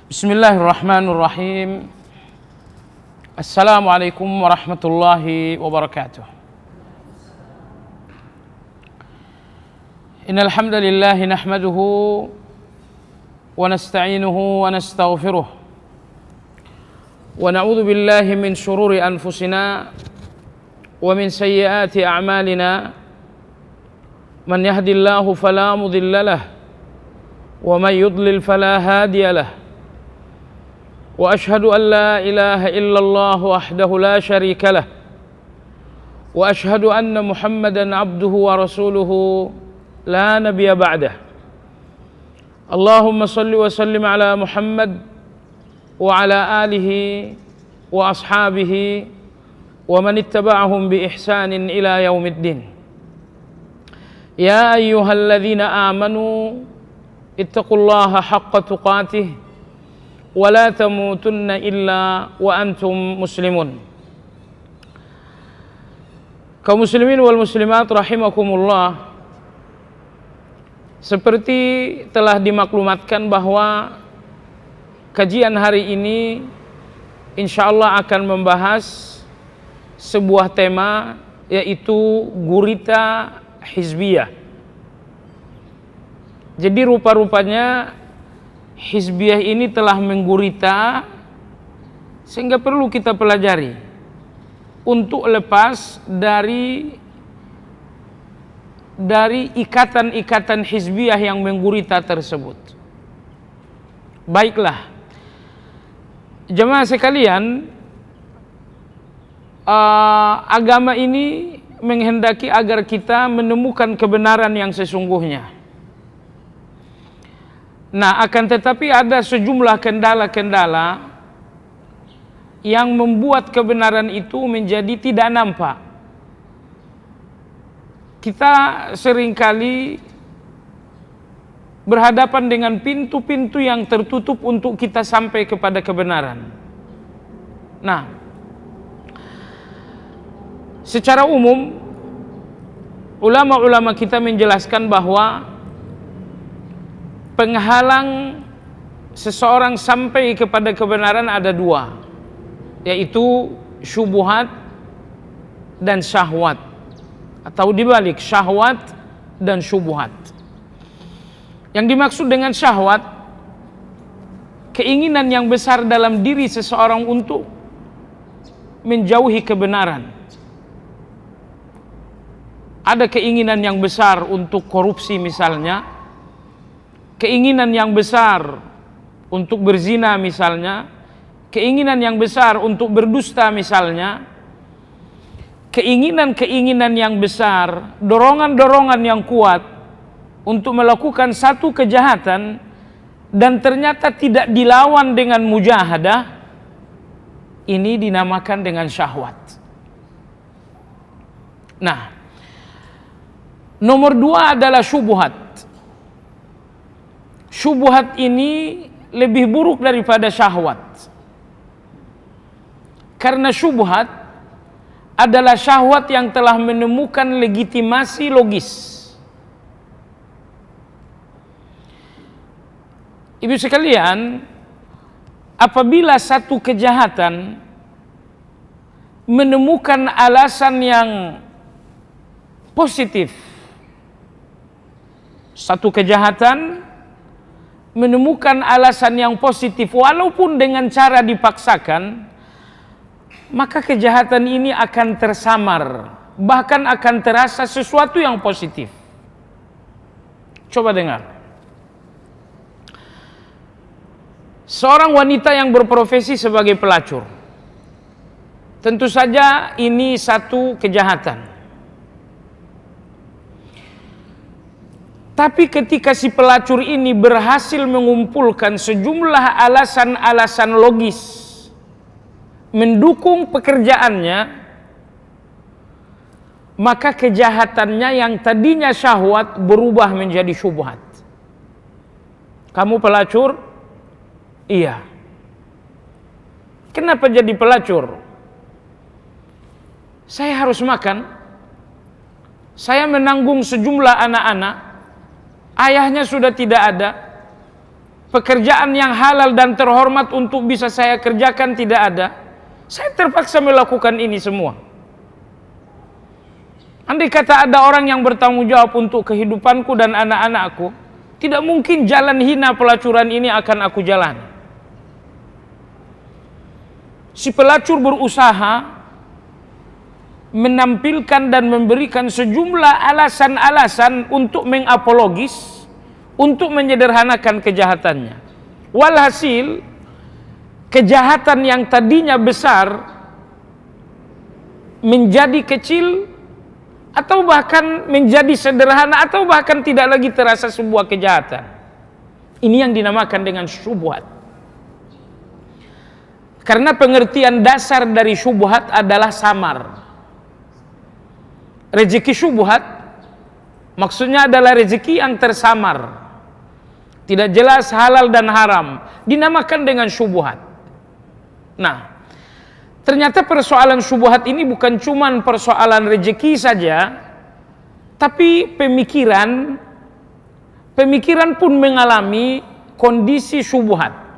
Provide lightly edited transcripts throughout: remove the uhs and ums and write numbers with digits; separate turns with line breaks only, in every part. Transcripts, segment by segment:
Bismillahirrahmanirrahim. Assalamualaikum warahmatullahi wabarakatuh. Innal hamdalillah nahmaduhu wa nasta'inuhu wa nastaghfiruh wa na'udzu billahi min shururi anfusina wa min sayyiati a'malina. Man yahdihillahu fala mudilla lahu wa man yudlil fala hadiya lahu. وأشهد أن لا إله إلا الله وحده لا شريك له وأشهد أن محمدا عبده ورسوله لا نبي بعده. اللهم صل وسلم على محمد وعلى آله وأصحابه ومن اتبعهم بإحسان إلى يوم الدين. يا أيها الذين آمنوا اتقوا الله حق تقاته wala tamutunna illa wa antum muslimun. Kaum muslimin wal muslimat rahimakumullah, seperti telah dimaklumatkan bahwa kajian hari ini insyaallah akan membahas sebuah tema, yaitu gurita hizbiyah. Jadi rupa-rupanya hizbiyah ini telah menggurita sehingga perlu kita pelajari untuk lepas dari ikatan-ikatan hizbiyah yang menggurita tersebut. Baiklah, jemaah sekalian, agama ini menghendaki agar kita menemukan kebenaran yang sesungguhnya. Nah, akan tetapi ada sejumlah kendala-kendala yang membuat kebenaran itu menjadi tidak nampak. Kita seringkali berhadapan dengan pintu-pintu yang tertutup untuk kita sampai kepada kebenaran. Nah, secara umum ulama-ulama kita menjelaskan bahwa penghalang seseorang sampai kepada kebenaran ada dua, yaitu syubhat dan syahwat, atau dibalik, syahwat dan syubhat. Yang dimaksud dengan syahwat, keinginan yang besar dalam diri seseorang untuk menjauhi kebenaran. Ada keinginan yang besar untuk korupsi misalnya, keinginan yang besar untuk berzina misalnya, keinginan yang besar untuk berdusta misalnya, keinginan-keinginan yang besar, dorongan-dorongan yang kuat untuk melakukan satu kejahatan dan ternyata tidak dilawan dengan mujahadah, ini dinamakan dengan syahwat. Nah, nomor dua adalah syubhat. Syubhat ini lebih buruk daripada syahwat. Karena syubhat adalah syahwat yang telah menemukan legitimasi logis. Ibu sekalian, apabila satu kejahatan menemukan alasan yang positif, satu kejahatan menemukan alasan yang positif walaupun dengan cara dipaksakan, maka kejahatan ini akan tersamar, bahkan akan terasa sesuatu yang positif. Coba dengar. Seorang wanita yang berprofesi sebagai pelacur, tentu saja ini satu kejahatan. Tapi ketika si pelacur ini berhasil mengumpulkan sejumlah alasan-alasan logis mendukung pekerjaannya, maka kejahatannya yang tadinya syahwat berubah menjadi syubhat. Kamu pelacur? Iya. Kenapa jadi pelacur? Saya harus makan. Saya menanggung sejumlah anak-anak. Ayahnya sudah tidak ada. pekerjaan yang halal dan terhormat untuk bisa saya kerjakan tidak ada, saya terpaksa melakukan ini semua. Andai kata ada orang yang bertanggung jawab untuk kehidupanku dan anak-anakku, tidak mungkin jalan hina pelacuran ini akan aku jalani. Si pelacur berusaha menampilkan dan memberikan sejumlah alasan-alasan untuk mengapologis, untuk menyederhanakan kejahatannya. Walhasil, kejahatan yang tadinya besar menjadi kecil, atau bahkan menjadi sederhana, atau bahkan tidak lagi terasa sebuah kejahatan. Ini yang dinamakan dengan syubhat. Karena pengertian dasar dari syubhat adalah samar. Rezeki syubhat maksudnya adalah rezeki yang tersamar, tidak jelas halal dan haram, dinamakan dengan syubhat. Nah, ternyata persoalan syubhat ini bukan cuma persoalan rezeki saja, tapi pemikiran pun mengalami kondisi syubhat.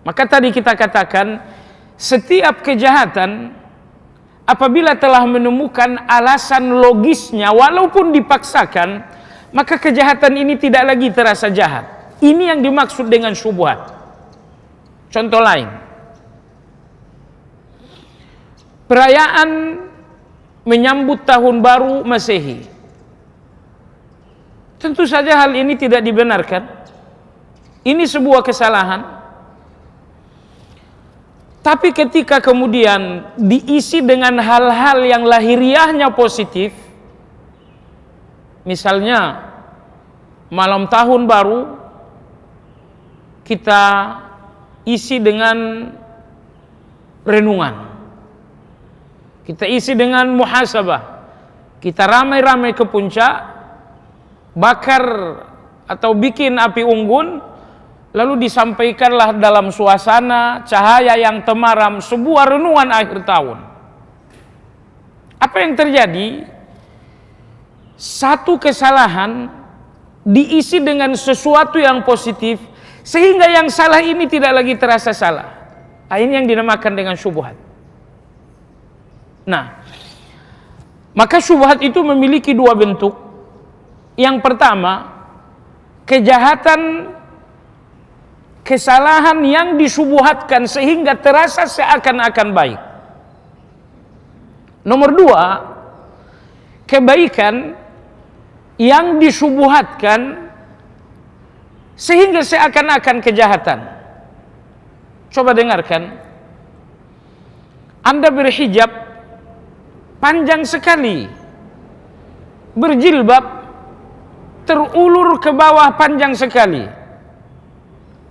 Maka tadi kita katakan, setiap kejahatan apabila telah menemukan alasan logisnya walaupun dipaksakan, maka kejahatan ini tidak lagi terasa jahat. Ini yang dimaksud dengan syubhat. Contoh lain, perayaan menyambut tahun baru Masehi. Tentu saja hal ini tidak dibenarkan. Ini sebuah kesalahan. Tapi ketika kemudian diisi dengan hal-hal yang lahiriahnya positif, misalnya malam tahun baru kita isi dengan renungan, kita isi dengan muhasabah, kita ramai-ramai ke puncak, bakar atau bikin api unggun, lalu disampaikanlah dalam suasana cahaya yang temaram sebuah renungan akhir tahun. Apa yang terjadi? Satu kesalahan diisi dengan sesuatu yang positif, sehingga yang salah ini tidak lagi terasa salah. Ini yang dinamakan dengan syubhat. Nah, maka syubhat itu memiliki dua bentuk. Yang pertama, kesalahan yang disubuhatkan sehingga terasa seakan-akan baik. Nomor dua, kebaikan yang disubuhatkan sehingga seakan-akan kejahatan. Coba dengarkan. Anda berhijab panjang sekali, berjilbab terulur ke bawah panjang sekali.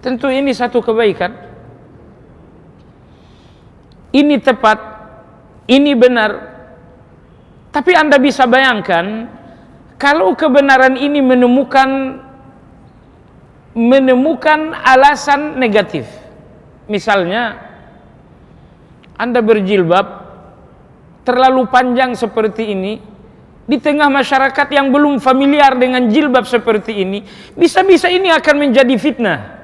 Tentu ini satu kebaikan. Ini tepat, ini benar. Tapi Anda bisa bayangkan, kalau kebenaran ini menemukan alasan negatif. Misalnya, Anda berjilbab terlalu panjang seperti ini, di tengah masyarakat yang belum familiar dengan jilbab seperti ini, bisa-bisa ini akan menjadi fitnah.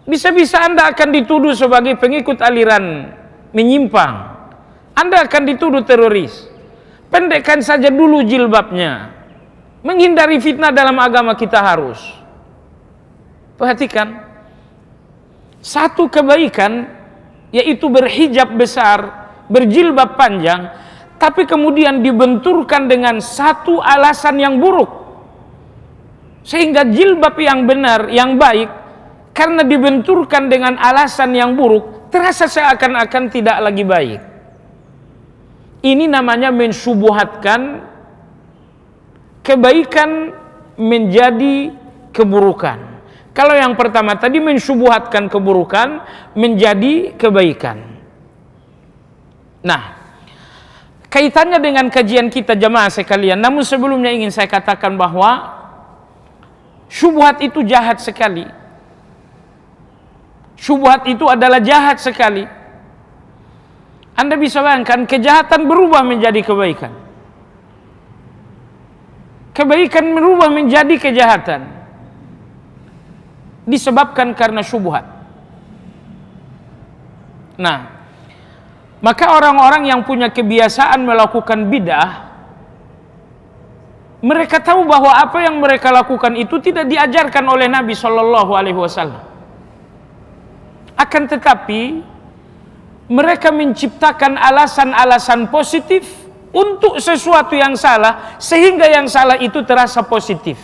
Bisa-bisa Anda akan dituduh sebagai pengikut aliran menyimpang. Anda akan dituduh teroris. Pendekkan saja dulu jilbabnya. Menghindari fitnah dalam agama kita harus. Perhatikan. Satu kebaikan, yaitu berhijab besar, berjilbab panjang, tapi kemudian dibenturkan dengan satu alasan yang buruk. Sehingga jilbab yang benar, yang baik, karena dibenturkan dengan alasan yang buruk, terasa seakan-akan tidak lagi baik. Ini namanya mensubuhatkan kebaikan menjadi keburukan. Kalau yang pertama tadi mensubuhatkan keburukan menjadi kebaikan. Nah, kaitannya dengan kajian kita jamaah sekalian, namun sebelumnya ingin saya katakan bahwa syubhat itu jahat sekali. Syubhat itu adalah jahat sekali. Anda bisa bayangkan, kejahatan berubah menjadi kebaikan. Kebaikan berubah menjadi kejahatan. disebabkan karena syubhat. Nah, maka orang-orang yang punya kebiasaan melakukan bid'ah, mereka tahu bahwa apa yang mereka lakukan itu tidak diajarkan oleh Nabi Shallallahu Alaihi Wasallam. Akan tetapi mereka menciptakan alasan-alasan positif untuk sesuatu yang salah, sehingga yang salah itu terasa positif.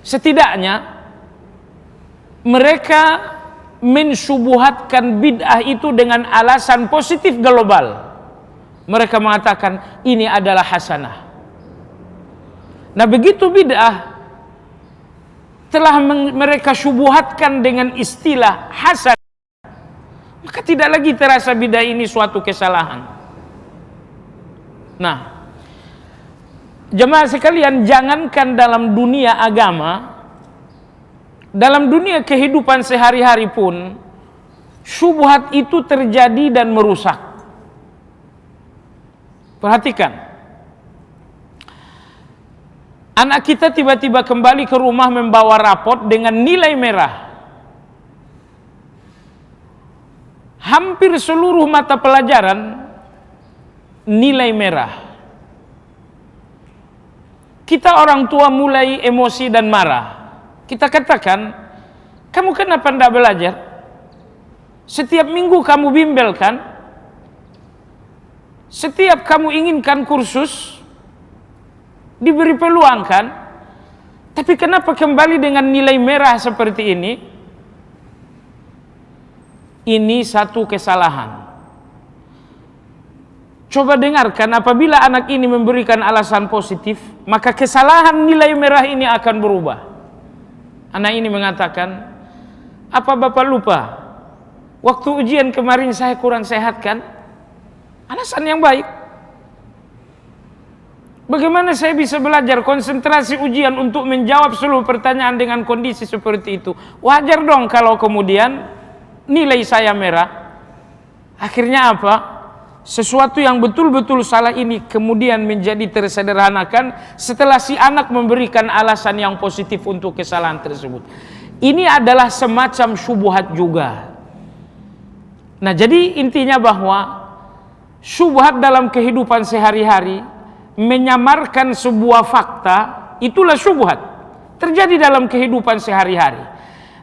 Setidaknya mereka mensubuhatkan bid'ah itu dengan alasan positif global. Mereka mengatakan ini adalah hasanah. Nah, begitu bid'ah telah mereka subuhatkan dengan istilah hasan, maka tidak lagi terasa bid'ah ini suatu kesalahan. Nah, jemaah sekalian, jangankan dalam dunia agama, dalam dunia kehidupan sehari-hari pun syubhat itu terjadi dan merusak. Perhatikan, anak kita tiba-tiba kembali ke rumah membawa rapot dengan nilai merah. Hampir seluruh mata pelajaran nilai merah. Kita orang tua mulai emosi dan marah. Kita katakan, kamu kenapa tidak belajar? Setiap minggu kamu bimbelkan, setiap kamu inginkan kursus, diberi peluang kan? Tapi kenapa kembali dengan nilai merah seperti ini? Ini satu kesalahan. Coba dengarkan, apabila anak ini memberikan alasan positif, maka kesalahan nilai merah ini akan berubah. Anak ini mengatakan, apa Bapak lupa? Waktu ujian kemarin saya kurang sehat kan? Alasan yang baik. Bagaimana saya bisa belajar konsentrasi ujian untuk menjawab seluruh pertanyaan dengan kondisi seperti itu? Wajar dong kalau kemudian nilai saya merah. Akhirnya apa? Sesuatu yang betul-betul salah ini kemudian menjadi tersederhanakan setelah si anak memberikan alasan yang positif untuk kesalahan tersebut. Ini adalah semacam syubhat juga. Nah, jadi intinya bahwa syubhat dalam kehidupan sehari-hari menyamarkan sebuah fakta, itulah syubhat terjadi dalam kehidupan sehari-hari.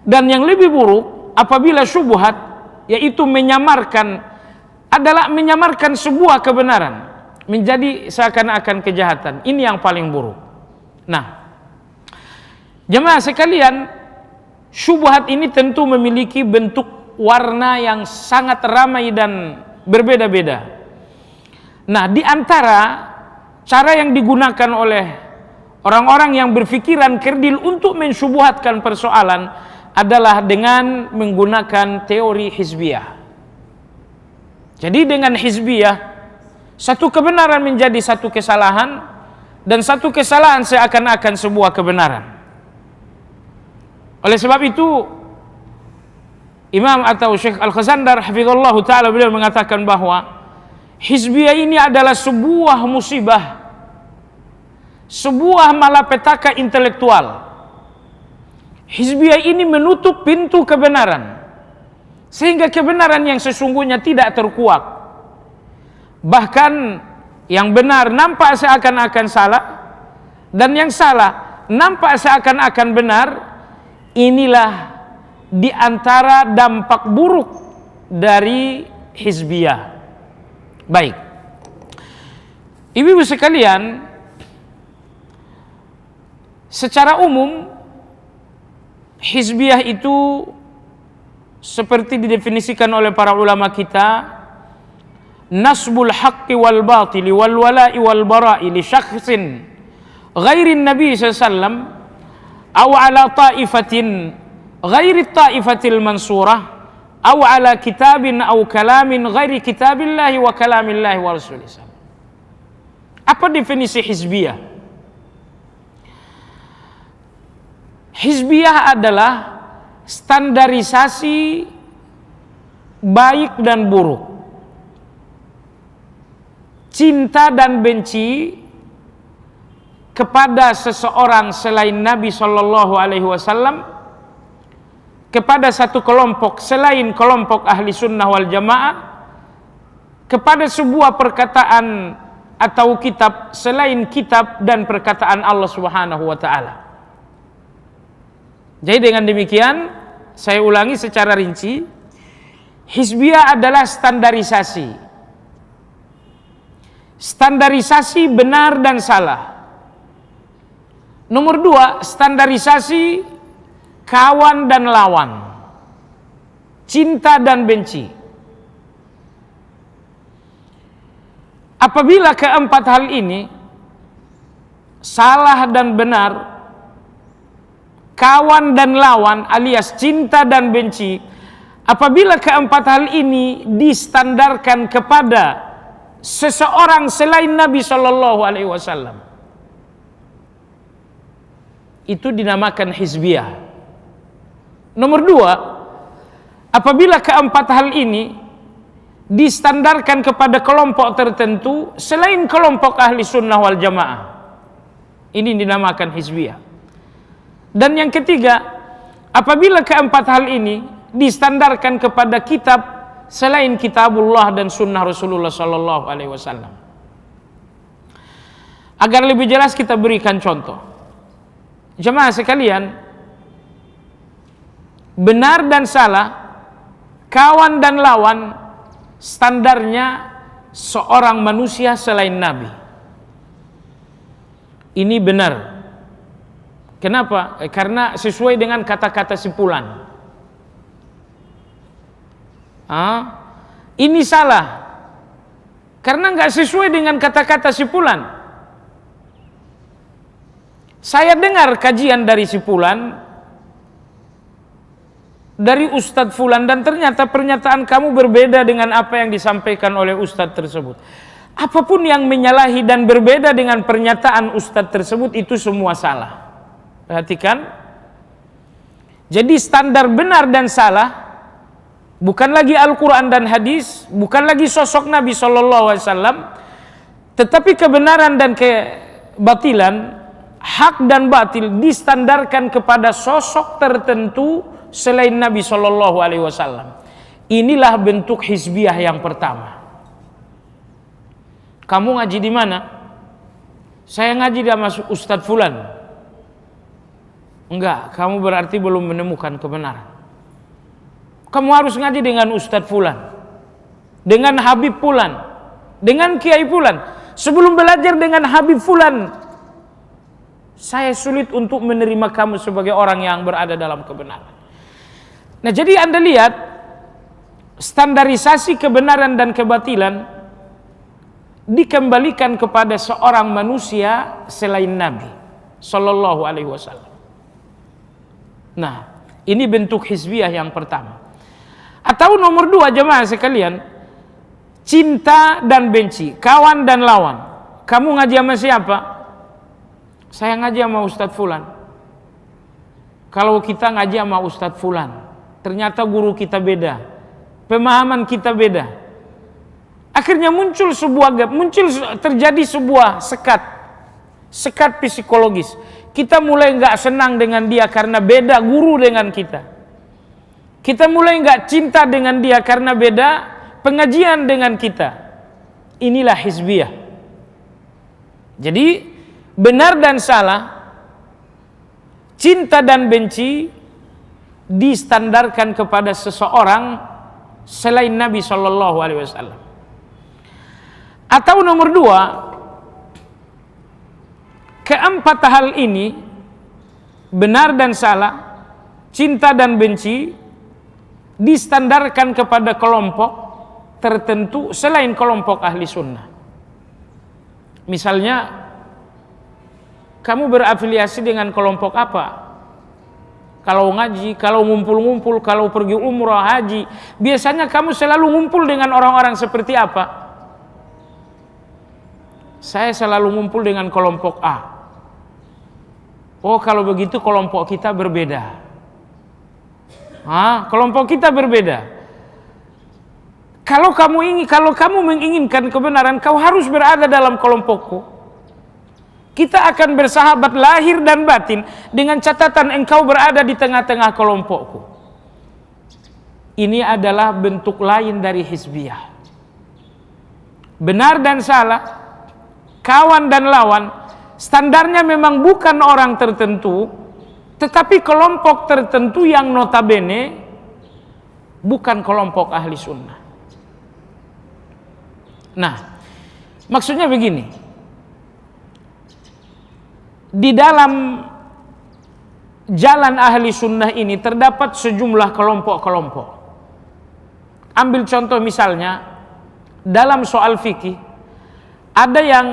Dan yang lebih buruk apabila syubhat yaitu menyamarkan sebuah kebenaran menjadi seakan-akan kejahatan. Ini yang paling buruk. Nah, jemaah sekalian, syubhat ini tentu memiliki bentuk warna yang sangat ramai dan berbeda-beda. Nah, di antara cara yang digunakan oleh orang-orang yang berpikiran kerdil untuk mensyubhatkan persoalan adalah dengan menggunakan teori hizbiyah. Jadi dengan hizbiyah, satu kebenaran menjadi satu kesalahan, dan satu kesalahan seakan-akan sebuah kebenaran. Oleh sebab itu, Imam atau Syekh Al-Khazandar hafizallahu ta'ala beliau mengatakan bahwa hizbiyah ini adalah sebuah musibah, sebuah malapetaka intelektual. Hizbiyah ini menutup pintu kebenaran, sehingga kebenaran yang sesungguhnya tidak terkuak. Bahkan yang benar nampak seakan-akan salah, dan yang salah nampak seakan-akan benar. Inilah di antara dampak buruk dari hizbiyah. Baik, ibu-ibu sekalian, secara umum hizbiyah itu seperti didefinisikan oleh para ulama kita, nasbul haqqi wal batili wal wala'i wal bara'i li syakhsin ghairin nabi sallallahu alaihi wasallam aw ala ta'ifatin ghairi ta'ifatil mansurah aw ala kitabin aw kalamin ghairi kitabillahi wa kalamillahi wa rasulillah. Apa definisi hizbiyah? Hizbiyah adalah standarisasi baik dan buruk, cinta dan benci kepada seseorang selain Nabi Shallallahu Alaihi Wasallam kepada satu kelompok selain kelompok ahli sunnah wal jamaah, kepada sebuah perkataan atau kitab selain kitab dan perkataan Allah Subhanahu wa taala. Jadi dengan demikian, saya ulangi secara rinci, hizbiyah adalah standarisasi. Standarisasi benar dan salah. Nomor 2, standarisasi kawan dan lawan, cinta dan benci. Apabila keempat hal ini, salah dan benar, kawan dan lawan alias cinta dan benci, apabila keempat hal ini distandarkan kepada seseorang selain Nabi Shallallahu Alaihi Wasallam, itu dinamakan hizbiyah. Nomor 2, apabila keempat hal ini distandarkan kepada kelompok tertentu selain kelompok ahli sunnah wal jamaah, ini dinamakan hizbiyah. Dan yang ketiga, apabila keempat hal ini distandarkan kepada kitab selain kitabullah dan sunnah Rasulullah Sallallahu Alaihi Wasallam. Agar lebih jelas kita berikan contoh. Jemaah sekalian, benar dan salah, kawan dan lawan, standarnya seorang manusia selain Nabi. Ini benar. Kenapa? Karena sesuai dengan kata-kata simpulan. Ini salah karena nggak sesuai dengan kata-kata simpulan. Saya dengar kajian dari simpulan dari Ustadz Fulan dan ternyata pernyataan kamu berbeda dengan apa yang disampaikan oleh Ustadz tersebut. Apapun yang menyalahi dan berbeda dengan pernyataan Ustadz tersebut itu semua salah. Perhatikan. Jadi standar benar dan salah bukan lagi Al-Quran dan hadis, bukan lagi sosok Nabi SAW, tetapi kebenaran dan kebatilan, hak dan batil distandarkan kepada sosok tertentu selain Nabi SAW. Inilah bentuk hizbiyah yang pertama. Kamu ngaji di mana? Saya ngaji di sama Ustadz Fulan. Enggak, kamu berarti belum menemukan kebenaran. Kamu harus ngaji dengan Ustadz Fulan, dengan Habib Fulan, dengan Kiai Fulan. Sebelum belajar dengan Habib Fulan, saya sulit untuk menerima kamu sebagai orang yang berada dalam kebenaran. Nah, jadi Anda lihat standarisasi kebenaran dan kebatilan dikembalikan kepada seorang manusia selain Nabi Sallallahu Alaihi Wasallam. Nah, ini bentuk hizbiyah yang pertama. Atau nomor 2, jemaah sekalian, cinta dan benci, kawan dan lawan. Kamu ngaji sama siapa? Saya ngaji sama Ustadz Fulan. Kalau kita ngaji sama Ustadz Fulan, ternyata guru kita beda, pemahaman kita beda. Akhirnya muncul sebuah gap, terjadi sebuah sekat psikologis. Kita mulai nggak senang dengan dia karena beda guru dengan kita. Kita mulai nggak cinta dengan dia karena beda pengajian dengan kita. Inilah hizbiyah. Jadi benar dan salah, cinta dan benci distandarkan kepada seseorang selain Nabi Shallallahu Alaihi Wasallam. Atau nomor 2, keempat hal ini, benar dan salah, cinta dan benci, distandarkan kepada kelompok tertentu selain kelompok ahli sunnah. Misalnya, kamu berafiliasi dengan kelompok apa? Kalau ngaji, kalau ngumpul-ngumpul, kalau pergi umrah, haji, biasanya kamu selalu ngumpul dengan orang-orang seperti apa? Saya selalu ngumpul dengan kelompok A. Oh, kalau begitu kelompok kita berbeda. Kelompok kita berbeda. Kalau kamu menginginkan kebenaran, kau harus berada dalam kelompokku. Kita akan bersahabat lahir dan batin dengan catatan engkau berada di tengah-tengah kelompokku. ini adalah bentuk lain dari hizbiyah. Benar dan salah, kawan dan lawan, standarnya memang bukan orang tertentu, tetapi kelompok tertentu yang notabene bukan kelompok ahli sunnah. Nah, maksudnya begini, di dalam jalan ahli sunnah ini terdapat sejumlah kelompok-kelompok. Ambil contoh misalnya, dalam soal fikih, ada yang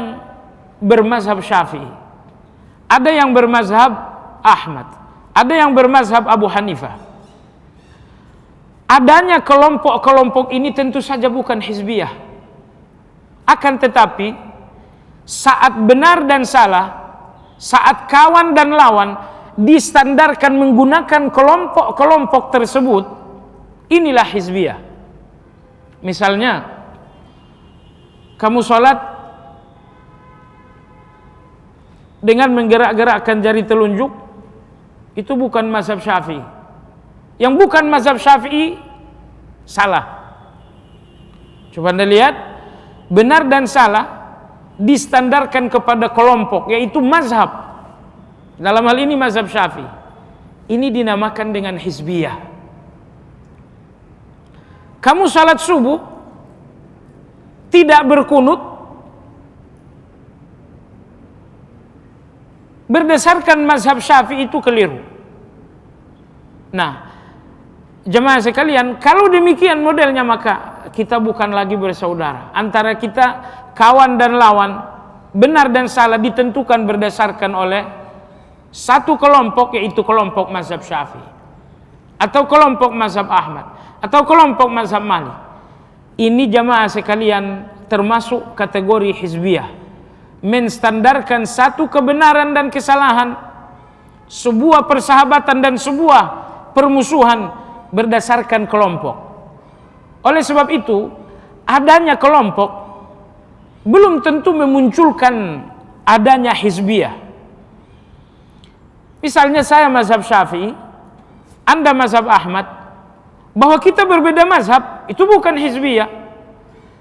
bermazhab Syafi'i, ada yang bermazhab Ahmad, ada yang bermazhab Abu Hanifah. Adanya kelompok-kelompok ini tentu saja bukan hizbiyah. Akan tetapi, saat benar dan salah, saat kawan dan lawan distandarkan menggunakan kelompok-kelompok tersebut, inilah hizbiyah. Misalnya, kamu sholat dengan menggerak-gerakkan jari telunjuk, itu bukan mazhab Syafi'i. Yang bukan mazhab Syafi'i salah. Coba Anda lihat, benar dan salah distandarkan kepada kelompok, yaitu mazhab. Dalam hal ini mazhab Syafi'i. Ini dinamakan dengan hizbiyah. Kamu salat subuh tidak berkunut berdasarkan mazhab Syafi'i, itu keliru. Nah, jemaah sekalian, kalau demikian modelnya, maka kita bukan lagi bersaudara. Antara kita kawan dan lawan, benar dan salah ditentukan berdasarkan oleh satu kelompok, yaitu kelompok mazhab Syafi'i, atau kelompok mazhab Ahmad, atau kelompok mazhab Malik. Ini jamaah sekalian termasuk kategori hizbiyah, menstandarkan satu kebenaran dan kesalahan, sebuah persahabatan dan sebuah permusuhan berdasarkan kelompok. Oleh sebab itu, adanya kelompok belum tentu memunculkan adanya hizbiyah. Misalnya saya mazhab Syafi'i, Anda mazhab Ahmad, bahwa kita berbeda mazhab itu bukan hizbiyah.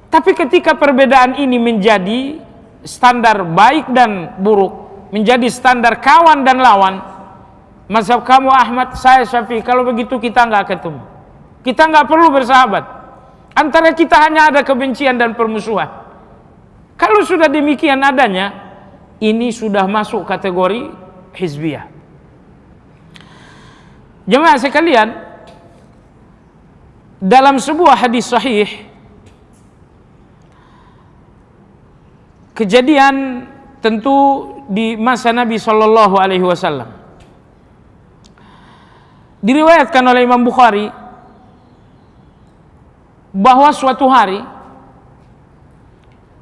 Tapi ketika perbedaan ini menjadi standar baik dan buruk, menjadi standar kawan dan lawan, mazhab kamu Ahmad, saya Syafi'i, kalau begitu kita nggak ketemu, kita nggak perlu bersahabat, antara kita hanya ada kebencian dan permusuhan. Kalau sudah demikian adanya, ini sudah masuk kategori hizbiyah. Jemaah sekalian, dalam sebuah hadis sahih, kejadian tentu di masa Nabi Shallallahu Alaihi Wasallam, diriwayatkan oleh Imam Bukhari bahwa suatu hari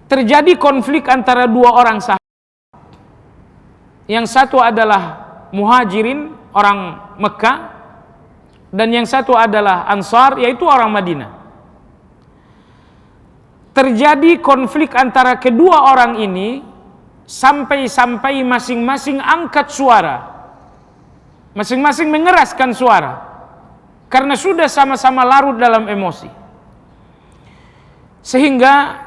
terjadi konflik antara dua orang sahabat. Yang satu adalah muhajirin, orang Mekah, dan yang satu adalah Ansar, yaitu orang Madinah. Terjadi konflik antara kedua orang ini sampai-sampai masing-masing angkat suara, masing-masing mengeraskan suara, karena sudah sama-sama larut dalam emosi. Sehingga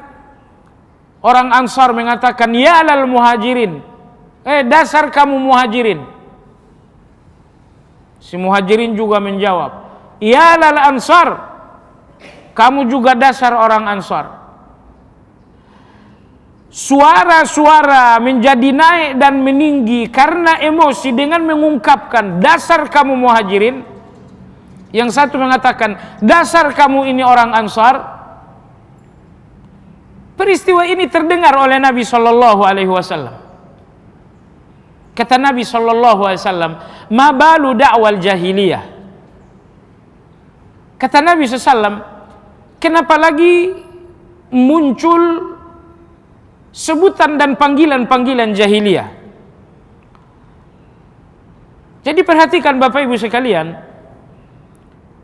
orang Ansar mengatakan, ya alal muhajirin, dasar kamu muhajirin. Si muhajirin juga menjawab, ya alal ansar, kamu juga dasar orang Ansar. Suara-suara menjadi naik dan meninggi karena emosi dengan mengungkapkan dasar kamu muhajirin. Yang satu mengatakan dasar kamu ini orang Ansar. Peristiwa ini terdengar oleh Nabi Shallallahu Alaihi Wasallam. Kata Nabi Shallallahu Alaihi Wasallam, ma balu da'wal jahiliyah. Kata Nabi SAW, kenapa lagi muncul sebutan dan panggilan-panggilan jahiliyah? Jadi perhatikan Bapak Ibu sekalian,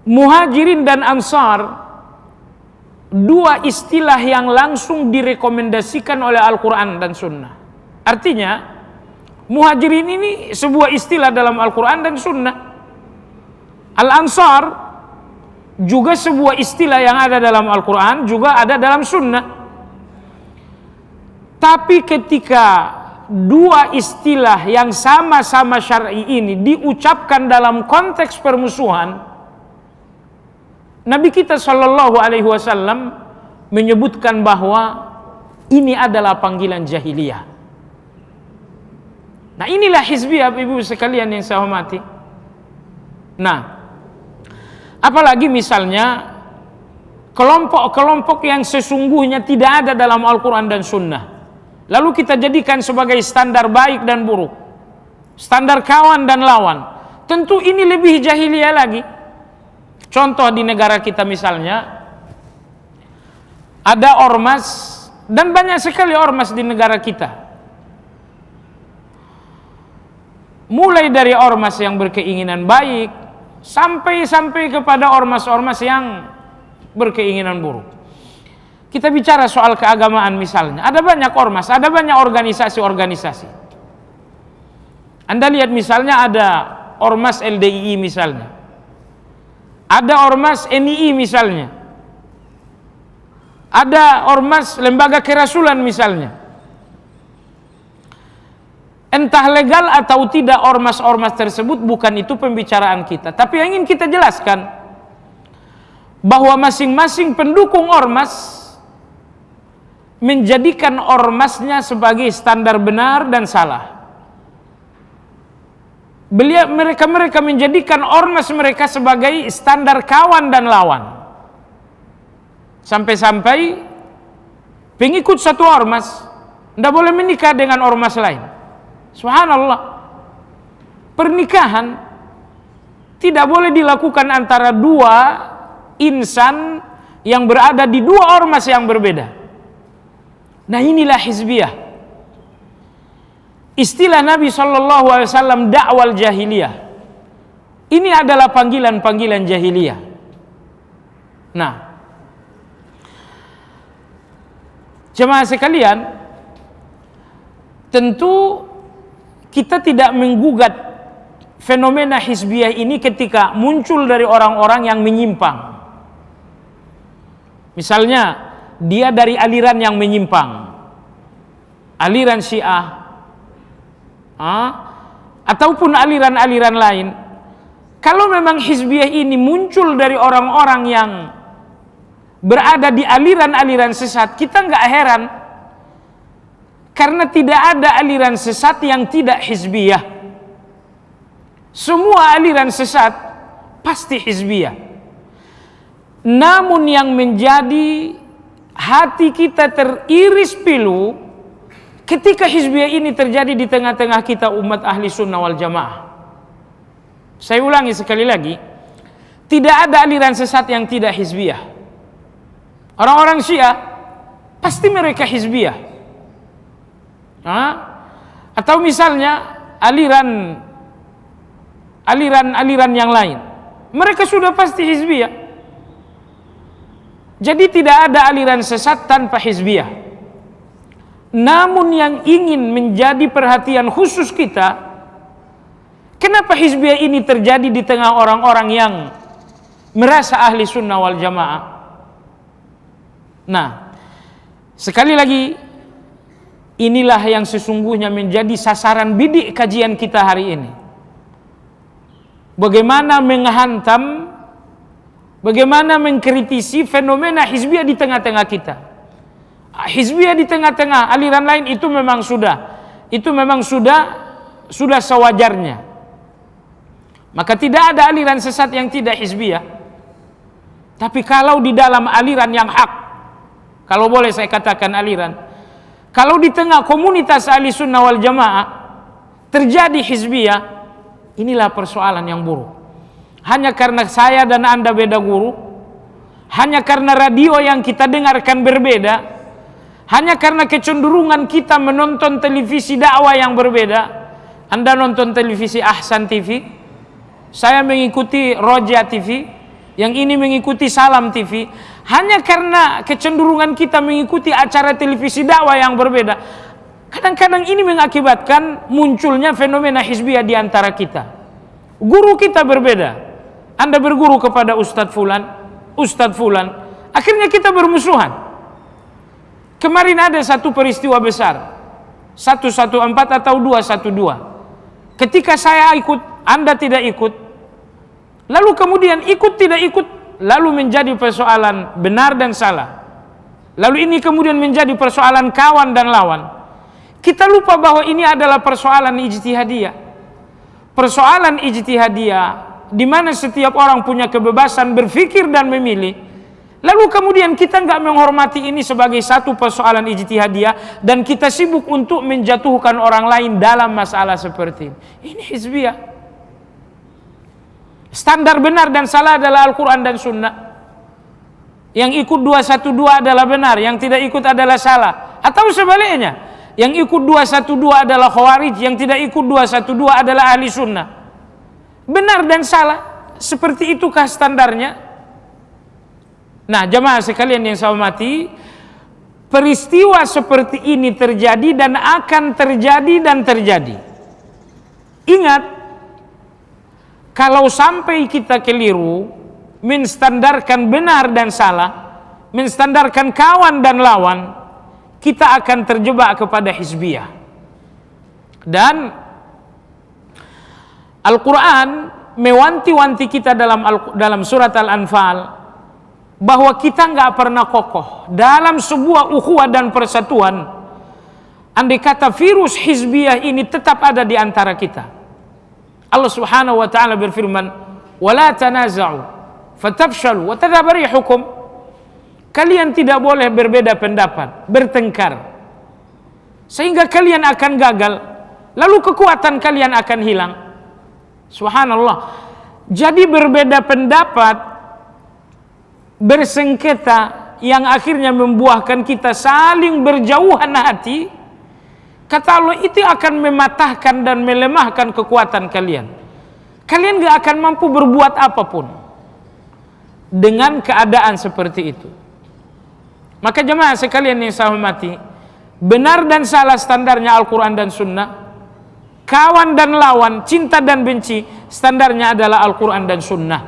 muhajirin dan ansar, dua istilah yang langsung direkomendasikan oleh Al-Quran dan Sunnah. Artinya, muhajirin ini sebuah istilah dalam Al-Quran dan Sunnah. Al-Ansar juga sebuah istilah yang ada dalam Al-Quran, juga ada dalam Sunnah. Tapi ketika dua istilah yang sama-sama syar'i ini diucapkan dalam konteks permusuhan, Nabi kita Shallallahu Alaihi Wasallam menyebutkan bahwa ini adalah panggilan jahiliyah. Nah, inilah hizbiyah, ibu sekalian yang saya hormati. Nah, apalagi misalnya kelompok-kelompok yang sesungguhnya tidak ada dalam Al-Quran dan Sunnah, lalu kita jadikan sebagai standar baik dan buruk, standar kawan dan lawan. Tentu ini lebih jahiliyah lagi. Contoh di negara kita misalnya, ada ormas, dan banyak sekali ormas di negara kita. Mulai dari ormas yang berkeinginan baik, sampai kepada ormas-ormas yang berkeinginan buruk. Kita bicara soal keagamaan misalnya, ada banyak ormas, ada banyak organisasi-organisasi. Anda lihat misalnya ada ormas LDII misalnya, ada ormas NII misalnya, ada ormas lembaga kerasulan misalnya. Entah legal atau tidak ormas-ormas tersebut, bukan itu pembicaraan kita. Tapi yang ingin kita jelaskan, bahwa masing-masing pendukung ormas menjadikan ormasnya sebagai standar benar dan salah. Mereka menjadikan ormas mereka sebagai standar kawan dan lawan. Sampai-sampai pengikut satu ormas tidak boleh menikah dengan ormas lain. Subhanallah. Pernikahan tidak boleh dilakukan antara dua insan yang berada di dua ormas yang berbeda. Nah, inilah hizbiyah. Istilah Nabi SAW dakwal jahiliyah. Ini adalah panggilan-panggilan jahiliyah. Nah, jemaah sekalian, tentu kita tidak menggugat fenomena hizbiyah ini ketika muncul dari orang-orang yang menyimpang. Misalnya, dia dari aliran yang menyimpang, aliran Syiah, ataupun aliran-aliran lain. Kalau memang hizbiyah ini muncul dari orang-orang yang berada di aliran-aliran sesat, kita nggak heran, karena tidak ada aliran sesat yang tidak hizbiyah. Semua aliran sesat pasti hizbiyah. Namun yang menjadi hati kita teriris pilu ketika hizbiyah ini terjadi di tengah-tengah kita umat ahli sunnah wal jamaah. Saya ulangi sekali lagi, tidak ada aliran sesat yang tidak hizbiyah. Orang-orang Syiah pasti mereka hizbiyah. Atau misalnya aliran yang lain, mereka sudah pasti hizbiyah. Jadi tidak ada aliran sesat tanpa hizbiyah. Namun yang ingin menjadi perhatian khusus kita, kenapa hizbiyah ini terjadi di tengah orang-orang yang merasa ahli sunnah wal jamaah? Nah, sekali lagi, inilah yang sesungguhnya menjadi sasaran bidik kajian kita hari ini. Bagaimana menghantam, bagaimana mengkritisi fenomena hizbiyah di tengah-tengah kita. Hizbiyah di tengah-tengah aliran lain itu memang sudah sewajarnya. Maka tidak ada aliran sesat yang tidak hizbiyah. Tapi kalau di dalam aliran yang hak, kalau boleh saya katakan aliran, kalau di tengah komunitas ahli sunnah wal jamaah terjadi hizbiyah, inilah persoalan yang buruk. Hanya karena saya dan Anda beda guru, hanya karena radio yang kita dengarkan berbeda, hanya karena kecenderungan kita menonton televisi dakwah yang berbeda. Anda nonton televisi Ahsan TV, saya mengikuti Roja TV, yang ini mengikuti Salam TV. Hanya karena kecenderungan kita mengikuti acara televisi dakwah yang berbeda, kadang-kadang ini mengakibatkan munculnya fenomena hizbiyah di antara kita. Guru kita berbeda. Anda berguru kepada Ustadz Fulan, Ustadz Fulan, akhirnya kita bermusuhan. Kemarin ada satu peristiwa besar, 114 atau 212. Ketika saya ikut, Anda tidak ikut, lalu kemudian ikut tidak ikut, lalu menjadi persoalan benar dan salah. Lalu ini kemudian menjadi persoalan kawan dan lawan. Kita lupa bahwa ini adalah persoalan ijtihadiyah. Persoalan ijtihadiyah di mana setiap orang punya kebebasan berpikir dan memilih. Lalu kemudian kita nggak menghormati ini sebagai satu persoalan ijtihadiyah dan kita sibuk untuk menjatuhkan orang lain dalam masalah seperti ini. Ini hizbiyah. Standar benar dan salah adalah Al-Quran dan Sunnah. Yang ikut 212 adalah benar, yang tidak ikut adalah salah. Atau sebaliknya, yang ikut 212 adalah Khawarij, yang tidak ikut 212 adalah ahli sunnah. Benar dan salah, seperti itukah standarnya? Nah, jamaah sekalian yang saya hormati, peristiwa seperti ini terjadi dan akan terjadi dan terjadi. Ingat, kalau sampai kita keliru menstandarkan benar dan salah, menstandarkan kawan dan lawan, kita akan terjebak kepada hizbiyah. Dan Al-Quran mewanti-wanti kita dalam surat Al-Anfal bahwa kita nggak pernah kokoh dalam sebuah ukhuwah dan persatuan andai kata virus hizbiyah ini tetap ada di antara kita. Allah Subhanahu wa taala berfirman, "Wala tanaza'u fatafshalu wa tadhhabu rihukum." Kalian tidak boleh berbeda pendapat, bertengkar, sehingga kalian akan gagal, lalu kekuatan kalian akan hilang. Subhanallah. Jadi berbeda pendapat, bersengketa yang akhirnya membuahkan kita saling berjauhan hati, kata Allah, itu akan mematahkan dan melemahkan kekuatan kalian. Kalian gak akan mampu berbuat apapun dengan keadaan seperti itu. Maka jemaah sekalian yang saya hormati, benar dan salah standarnya Al-Quran dan Sunnah. Kawan dan lawan, cinta dan benci, standarnya adalah Al-Quran dan Sunnah.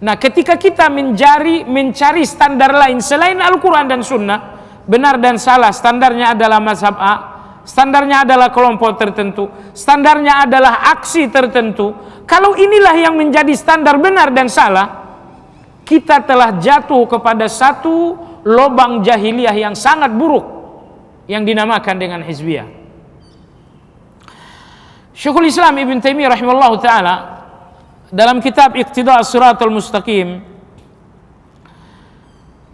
Nah, ketika kita mencari standar lain selain Al-Quran dan Sunnah, benar dan salah standarnya adalah mazhab A, standarnya adalah kelompok tertentu, standarnya adalah aksi tertentu. Kalau inilah yang menjadi standar benar dan salah, kita telah jatuh kepada satu lubang jahiliyah yang sangat buruk yang dinamakan dengan hizbiyah. Syekhul Islam Ibn Taimiyah rahimahullah ta'ala dalam kitab Iqtida' As-Siratal Mustaqim,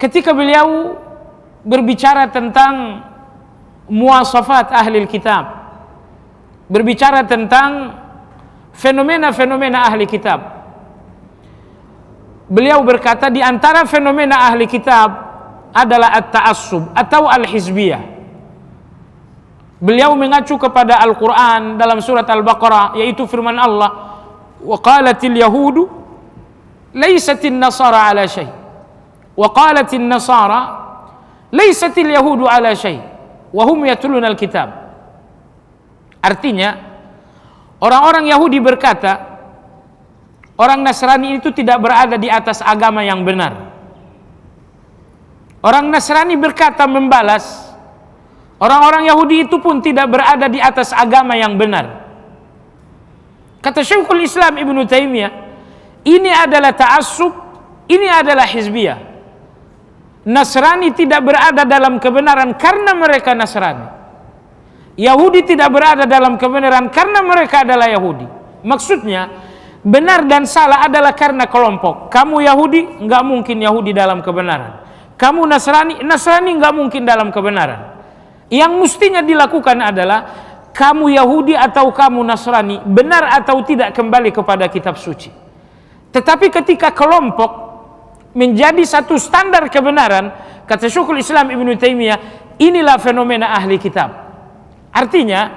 ketika beliau berbicara tentang muwasafat ahli kitab, berbicara tentang fenomena-fenomena ahli kitab, beliau berkata di antara fenomena ahli kitab adalah at-ta'assub atau al-hizbiyah. Beliau mengacu kepada Al-Quran dalam surat Al-Baqarah, yaitu firman Allah, wa qalatil yahudu laysatin nasara ala syai' wa qalatin nasara laysatil yahudu ala syai' wa hum yatluna al-kitab. Artinya, orang-orang Yahudi berkata, orang Nasrani itu tidak berada di atas agama yang benar. Orang Nasrani berkata membalas, orang-orang Yahudi itu pun tidak berada di atas agama yang benar. Kata Syekhul Islam Ibn Taimiyah, ini adalah ta'assub, ini adalah hizbiyah. Nasrani tidak berada dalam kebenaran karena mereka Nasrani. Yahudi tidak berada dalam kebenaran karena mereka adalah Yahudi. Maksudnya, benar dan salah adalah karena kelompok. Kamu Yahudi, nggak mungkin Yahudi dalam kebenaran. Kamu Nasrani, Nasrani nggak mungkin dalam kebenaran. Yang mestinya dilakukan adalah kamu Yahudi atau kamu Nasrani, benar atau tidak kembali kepada kitab suci. Tetapi ketika kelompok menjadi satu standar kebenaran, kata Syekhul Islam Ibn Taimiyah, inilah fenomena ahli kitab. Artinya,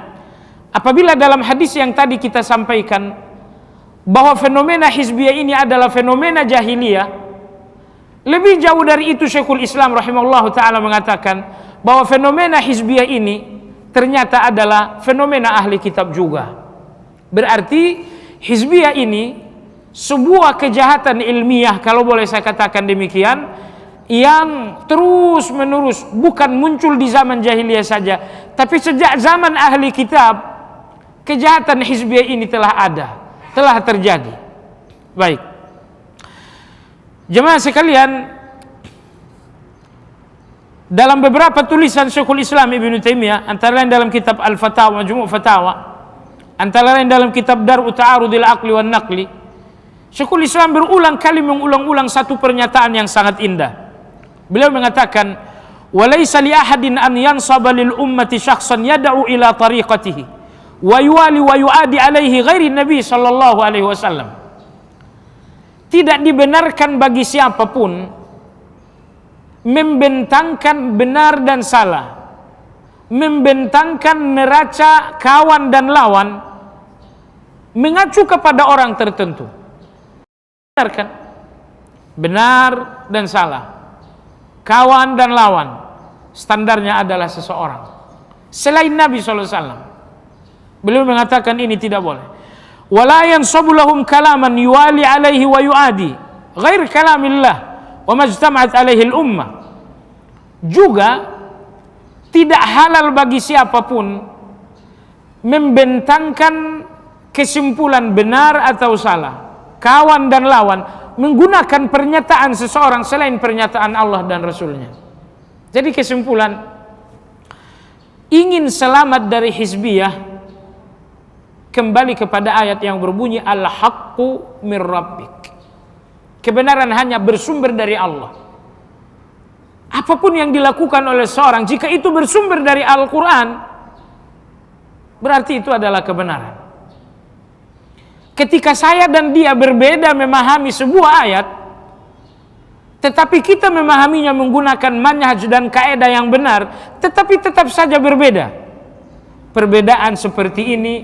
apabila dalam hadis yang tadi kita sampaikan bahwa fenomena hizbiyah ini adalah fenomena jahiliyah, lebih jauh dari itu Syekhul Islam rahimahullah ta'ala mengatakan bahwa fenomena hizbiyah ini ternyata adalah fenomena ahli kitab juga. Berarti hizbiyah ini sebuah kejahatan ilmiah, kalau boleh saya katakan demikian, yang terus menerus, bukan muncul di zaman jahiliyah saja, tapi sejak zaman ahli kitab, kejahatan hizbiyah ini telah ada, telah terjadi. Baik, jemaah sekalian, dalam beberapa tulisan Syekhul Islam Ibnu Taimiyah, antara lain dalam kitab Al-Fatawa, Majmu' Fatawa, antara lain dalam kitab Dar'u Ta'arudil Aqli wan Naqli, Syekhul Islam berulang kali mengulang-ulang satu pernyataan yang sangat indah. Beliau mengatakan, "Walaysa li ahadin an yansaba lil ummati syakhsan yad'u ila tariqatihi wa yuwali wa yu'adi alaihi ghairi Nabi sallallahu alaihi wasallam." Tidak dibenarkan bagi siapapun membentangkan benar dan salah, membentangkan neraca kawan dan lawan, mengacu kepada orang tertentu. Benarkan benar dan salah, kawan dan lawan, standarnya adalah seseorang selain Nabi SAW. Beliau mengatakan ini tidak boleh. Wala yansabu lahum kalaman yuwali alaihi wa yuadi ghair kalamillah wa majtama'at alaihi al-ummah. Juga tidak halal bagi siapapun membentangkan kesimpulan benar atau salah, kawan dan lawan, menggunakan pernyataan seseorang selain pernyataan Allah dan Rasulnya. Jadi kesimpulan, ingin selamat dari hizbiyah, kembali kepada ayat yang berbunyi al-haqqu mir rabbik. Kebenaran hanya bersumber dari Allah. Apapun yang dilakukan oleh seorang, jika itu bersumber dari Al-Quran, berarti itu adalah kebenaran. Ketika saya dan dia berbeda memahami sebuah ayat, tetapi kita memahaminya menggunakan manhaj dan kaidah yang benar, tetapi tetap saja berbeda. Perbedaan seperti ini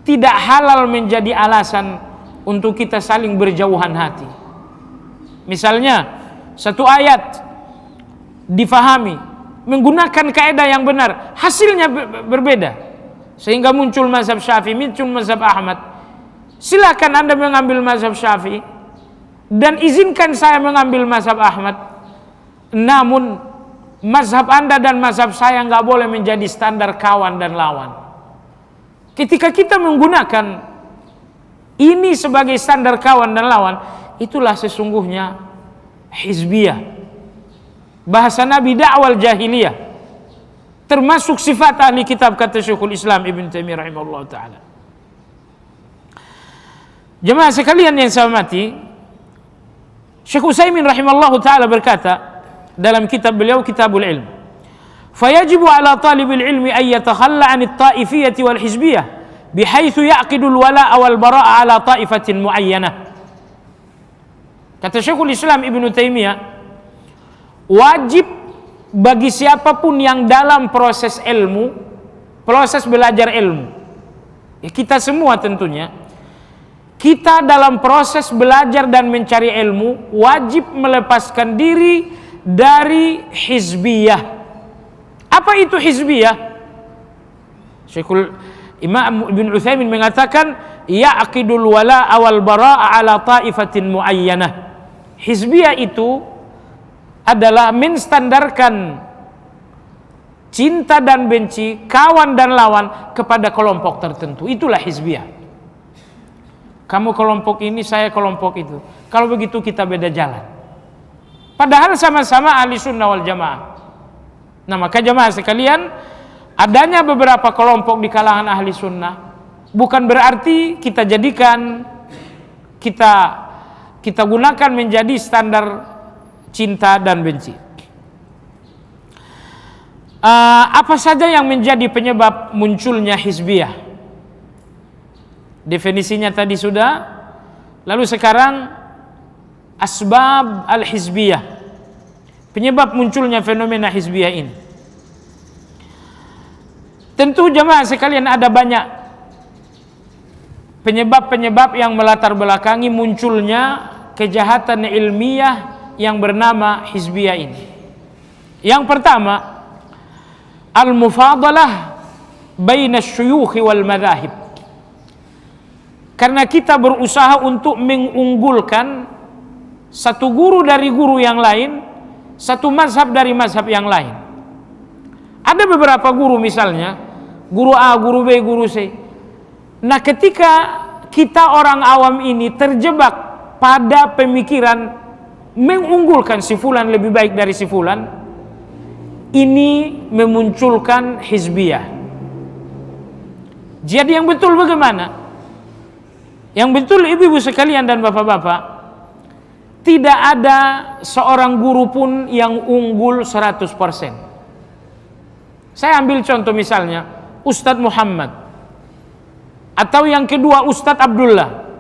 tidak halal menjadi alasan untuk kita saling berjauhan hati. Misalnya, satu ayat difahami menggunakan kaidah yang benar, hasilnya berbeda, sehingga muncul mazhab Syafi'i, muncul mazhab Ahmad. Silakan Anda mengambil mazhab Syafi'i dan izinkan saya mengambil mazhab Ahmad. Namun mazhab Anda dan mazhab saya nggak boleh menjadi standar kawan dan lawan. Ketika kita menggunakan ini sebagai standar kawan dan lawan, itulah sesungguhnya hizbiyah. Bahasa Nabi dakwal jahiliyah, termasuk sifat ahli kitab, kata Syekhul Islam Ibnu Taimiyah rahimahullah taala. Jemaah sekalian yang saya hormati, Syekh Utsaimin rahimallahu taala berkata dalam kitab beliau Kitabul Ilm, "Fayajibu ala talibil ilmi an yatakhalla 'anit ta'ifiyyati wal hizbiyyah bihaitsu ya'qidul wala'a wal bara'a ala ta'ifatin muayyanah." Kata Syekhul Islam Ibnu Taimiyah, wajib bagi siapapun yang dalam proses ilmu, proses belajar ilmu, ya kita semua tentunya, kita dalam proses belajar dan mencari ilmu wajib melepaskan diri dari hizbiyah. Apa itu hizbiyah? Syekhul Imam Ibn Utsaimin mengatakan, ya'qidul wala'a wal bara'a ala ta'ifatin muayyanah. Hizbiyah itu adalah menstandarkan cinta dan benci, kawan dan lawan kepada kelompok tertentu. Itulah hizbiyah. Kamu kelompok ini, saya kelompok itu. Kalau begitu kita beda jalan. Padahal sama-sama ahli sunnah wal jamaah. Nah maka jamaah sekalian, adanya beberapa kelompok di kalangan ahli sunnah bukan berarti kita jadikan, kita gunakan menjadi standar cinta dan benci. Apa saja yang menjadi penyebab munculnya hizbiyah? Definisinya tadi sudah. Lalu sekarang asbab al-hizbiyah, penyebab munculnya fenomena hizbiyah ini. Tentu jemaah sekalian ada banyak penyebab-penyebab yang melatar belakangi munculnya kejahatan ilmiah yang bernama hizbiyah ini. Yang pertama, al-mufadalah baina syuyukh wal madhahib. Karena kita berusaha untuk mengunggulkan satu guru dari guru yang lain, satu mazhab dari mazhab yang lain. Ada beberapa guru misalnya, guru A, guru B, guru C. Nah, ketika kita orang awam ini terjebak pada pemikiran mengunggulkan si fulan lebih baik dari si fulan, ini memunculkan hizbiyah. Jadi yang betul bagaimana? Yang betul ibu-ibu sekalian dan bapak-bapak, tidak ada seorang guru pun yang unggul 100%. Saya ambil contoh misalnya Ustadz Muhammad, atau yang kedua Ustadz Abdullah,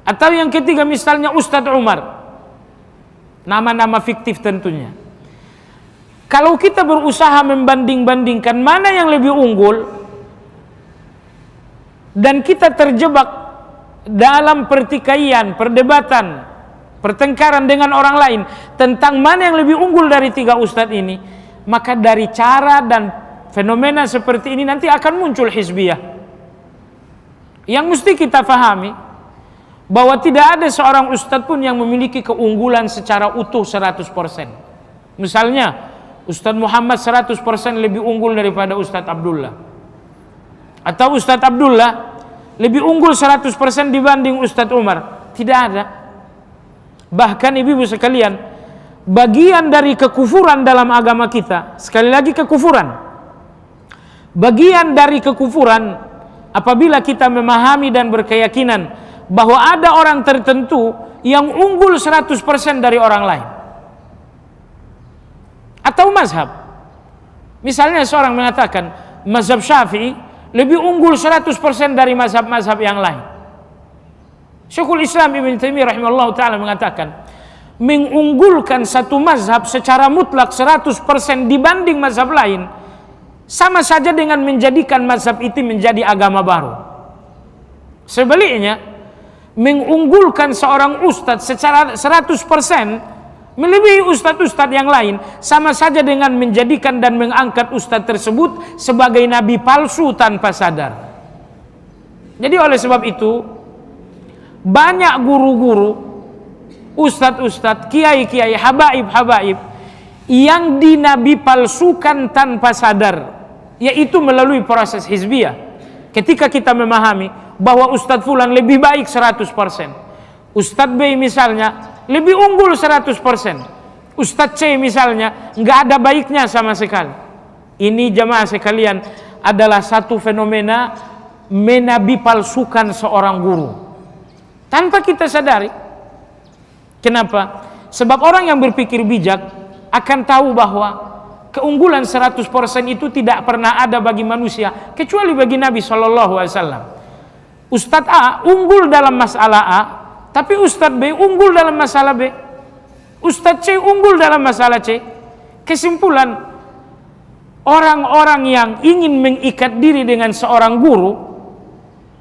atau yang ketiga misalnya Ustadz Umar. Nama-nama fiktif tentunya. Kalau kita berusaha membanding-bandingkan mana yang lebih unggul, dan kita terjebak dalam pertikaian, perdebatan, pertengkaran dengan orang lain tentang mana yang lebih unggul dari tiga ustadz ini, maka dari cara dan fenomena seperti ini nanti akan muncul hizbiyah. Yang mesti kita fahami bahwa tidak ada seorang ustadz pun yang memiliki keunggulan secara utuh 100%. Misalnya Ustadz Muhammad 100% lebih unggul daripada Ustadz Abdullah, atau Ustadz Abdullah lebih unggul 100% dibanding Ustadz Umar. Tidak ada. Bahkan ibu-ibu sekalian, bagian dari kekufuran dalam agama kita, sekali lagi kekufuran, bagian dari kekufuran apabila kita memahami dan berkeyakinan bahwa ada orang tertentu yang unggul 100% dari orang lain, atau mazhab. Misalnya seorang mengatakan mazhab Syafi'i lebih unggul 100% dari mazhab-mazhab yang lain. Syekhul Islam Ibn Taimiyah rahimahullah ta'ala mengatakan, mengunggulkan satu mazhab secara mutlak 100% dibanding mazhab lain sama saja dengan menjadikan mazhab itu menjadi agama baru. Sebaliknya, mengunggulkan seorang ustadz secara 100% melebihi ustadz-ustadz yang lain sama saja dengan menjadikan dan mengangkat ustadz tersebut sebagai nabi palsu tanpa sadar. Jadi oleh sebab itu, banyak guru-guru, ustadz-ustadz, kiai-kiai, habaib-habaib yang dinabi palsukan tanpa sadar, yaitu melalui proses hizbiyah. Ketika kita memahami bahwa ustadz fulan lebih baik 100%, ustadz B misalnya lebih unggul 100%, Ustadz C misalnya nggak ada baiknya sama sekali. Ini jamaah sekalian adalah satu fenomena menabi palsukan seorang guru tanpa kita sadari. Kenapa? Sebab orang yang berpikir bijak akan tahu bahwa keunggulan 100% itu tidak pernah ada bagi manusia kecuali bagi Nabi SAW. Ustadz A unggul dalam masalah A, tapi Ustadz B unggul dalam masalah B, Ustadz C unggul dalam masalah C. Kesimpulan, orang-orang yang ingin mengikat diri dengan seorang guru,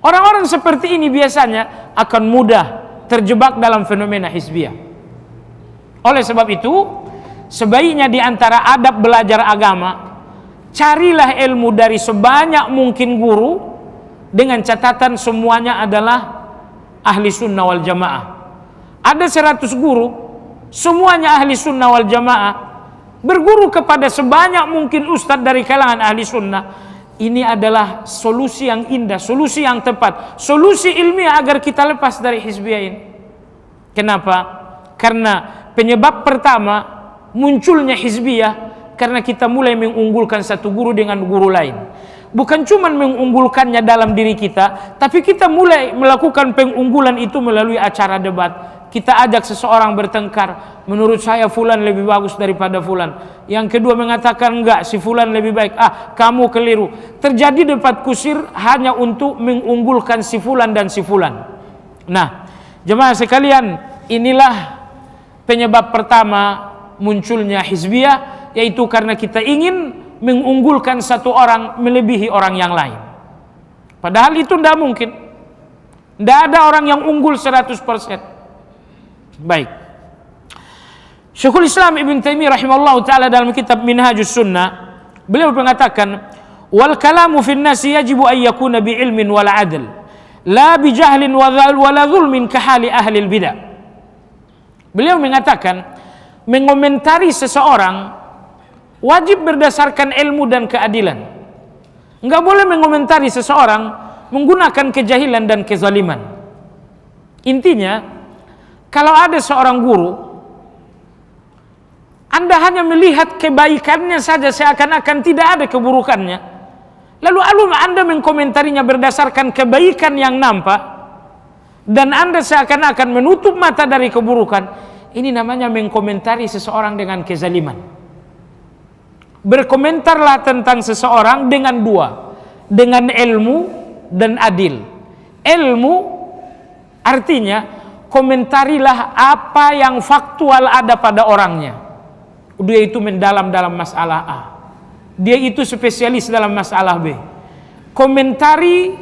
orang-orang seperti ini biasanya akan mudah terjebak dalam fenomena hizbiyah. Oleh sebab itu, sebaiknya di antara adab belajar agama, carilah ilmu dari sebanyak mungkin guru dengan catatan semuanya adalah ahli sunnah wal jamaah. Ada 100 guru, semuanya ahli sunnah wal jamaah, berguru kepada sebanyak mungkin ustadz dari kalangan ahli sunnah. Ini adalah solusi yang indah, solusi yang tepat, solusi ilmiah agar kita lepas dari hizbiyah ini. Kenapa? Karena penyebab pertama munculnya hizbiyah karena kita mulai mengunggulkan satu guru dengan guru lain. Bukan cuma mengunggulkannya dalam diri kita, tapi kita mulai melakukan pengunggulan itu melalui acara debat. Kita ajak seseorang bertengkar, menurut saya fulan lebih bagus daripada fulan. Yang kedua mengatakan enggak, si fulan lebih baik. Kamu keliru. Terjadi debat kusir hanya untuk mengunggulkan si fulan dan si fulan. Nah, jemaah sekalian, inilah penyebab pertama munculnya hizbiyah, yaitu karena kita ingin mengunggulkan satu orang melebihi orang yang lain. Padahal itu tidak mungkin. Tidak ada orang yang unggul 100%. Baik. Syekhul Islam Ibn Taimiyah rahimahullah ta'ala dalam kitab Minhajus Sunnah, beliau mengatakan, wal kalamu fin nasi yajibu an yakuna bi ilmin wal adl, la bijahlin wala zulmin kahali ahli bidah. Beliau mengatakan, mengomentari seseorang wajib berdasarkan ilmu dan keadilan. Enggak boleh mengomentari seseorang menggunakan kejahilan dan kezaliman. Intinya, kalau ada seorang guru, Anda hanya melihat kebaikannya saja seakan-akan tidak ada keburukannya, lalu Anda mengkomentarinya berdasarkan kebaikan yang nampak, dan Anda seakan-akan menutup mata dari keburukan. Ini namanya mengkomentari seseorang dengan kezaliman. Berkomentarlah tentang seseorang dengan dua, dengan ilmu dan adil. Ilmu artinya komentarilah apa yang faktual ada pada orangnya. Dia itu mendalam dalam masalah A, dia itu spesialis dalam masalah B. Komentari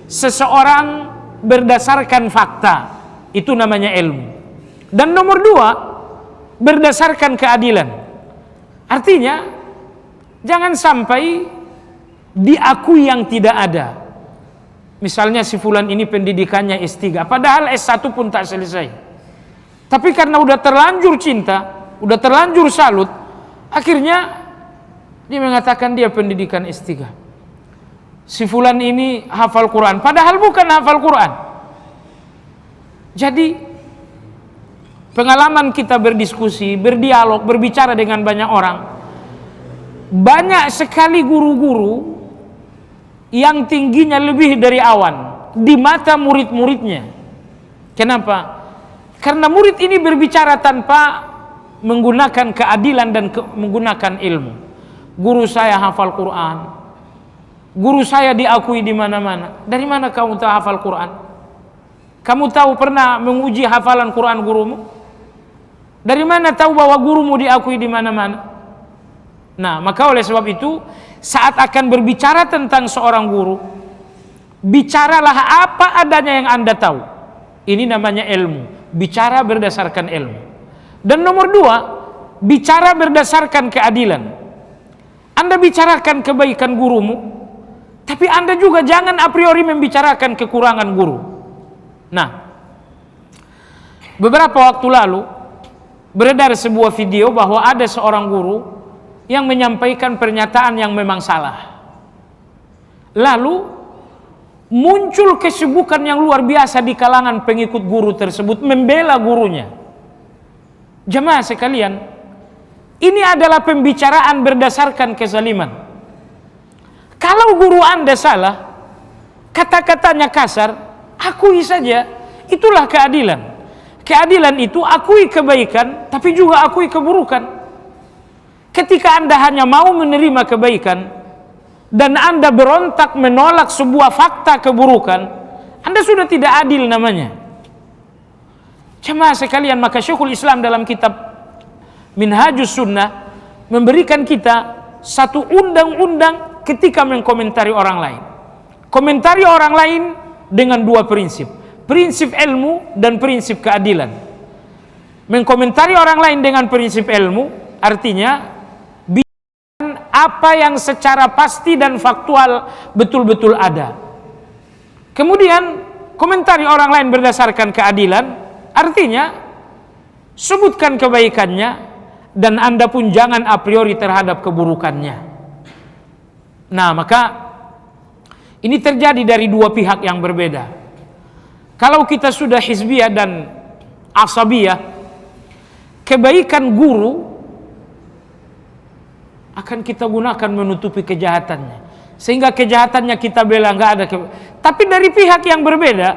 seseorang berdasarkan fakta, itu namanya ilmu. Dan nomor dua, berdasarkan keadilan. Artinya jangan sampai diakui yang tidak ada. Misalnya si fulan ini pendidikannya S3, padahal S1 pun tak selesai. Tapi karena udah terlanjur cinta, udah terlanjur salut, akhirnya dia mengatakan dia pendidikan S3. Si fulan ini hafal Quran, padahal bukan hafal Quran. Jadi pengalaman kita berdiskusi, berdialog, berbicara dengan banyak orang, banyak sekali guru-guru yang tingginya lebih dari awan di mata murid-muridnya. Kenapa? Karena murid ini berbicara tanpa menggunakan keadilan dan menggunakan ilmu. Guru saya hafal Quran, guru saya diakui di mana-mana. Dari mana kamu tahu hafal Quran? Kamu tahu pernah menguji hafalan Quran gurumu? Dari mana tahu bahwa gurumu diakui di mana-mana? Nah, maka oleh sebab itu, saat akan berbicara tentang seorang guru, bicaralah apa adanya yang Anda tahu. Ini namanya ilmu. Bicara berdasarkan ilmu. Dan nomor dua, bicara berdasarkan keadilan. Anda bicarakan kebaikan gurumu, tapi Anda juga jangan a priori membicarakan kekurangan guru. Nah, beberapa waktu lalu beredar sebuah video bahwa ada seorang guru yang menyampaikan pernyataan yang memang salah. Lalu muncul kesibukan yang luar biasa di kalangan pengikut guru tersebut membela gurunya. Jemaah sekalian, ini adalah pembicaraan berdasarkan kezaliman. Kalau guru Anda salah, kata-katanya kasar, akui saja, itulah keadilan. Keadilan itu akui kebaikan, tapi juga akui keburukan. Ketika Anda hanya mau menerima kebaikan dan Anda berontak menolak sebuah fakta keburukan, Anda sudah tidak adil namanya. Jemaah sekalian, maka Syekhul Islam dalam kitab Minhajus Sunnah memberikan kita satu undang-undang ketika mengkomentari orang lain. Komentari orang lain dengan dua prinsip. Prinsip ilmu dan prinsip keadilan. Mengkomentari orang lain dengan prinsip ilmu artinya apa yang secara pasti dan faktual betul-betul ada. Kemudian komentari orang lain berdasarkan keadilan artinya sebutkan kebaikannya dan Anda pun jangan a priori terhadap keburukannya. Nah, maka ini terjadi dari dua pihak yang berbeda. Kalau kita sudah hizbiyah dan asabiyah, kebaikan guru akan kita gunakan menutupi kejahatannya, sehingga kejahatannya kita bela, nggak ada. Tapi dari pihak yang berbeda,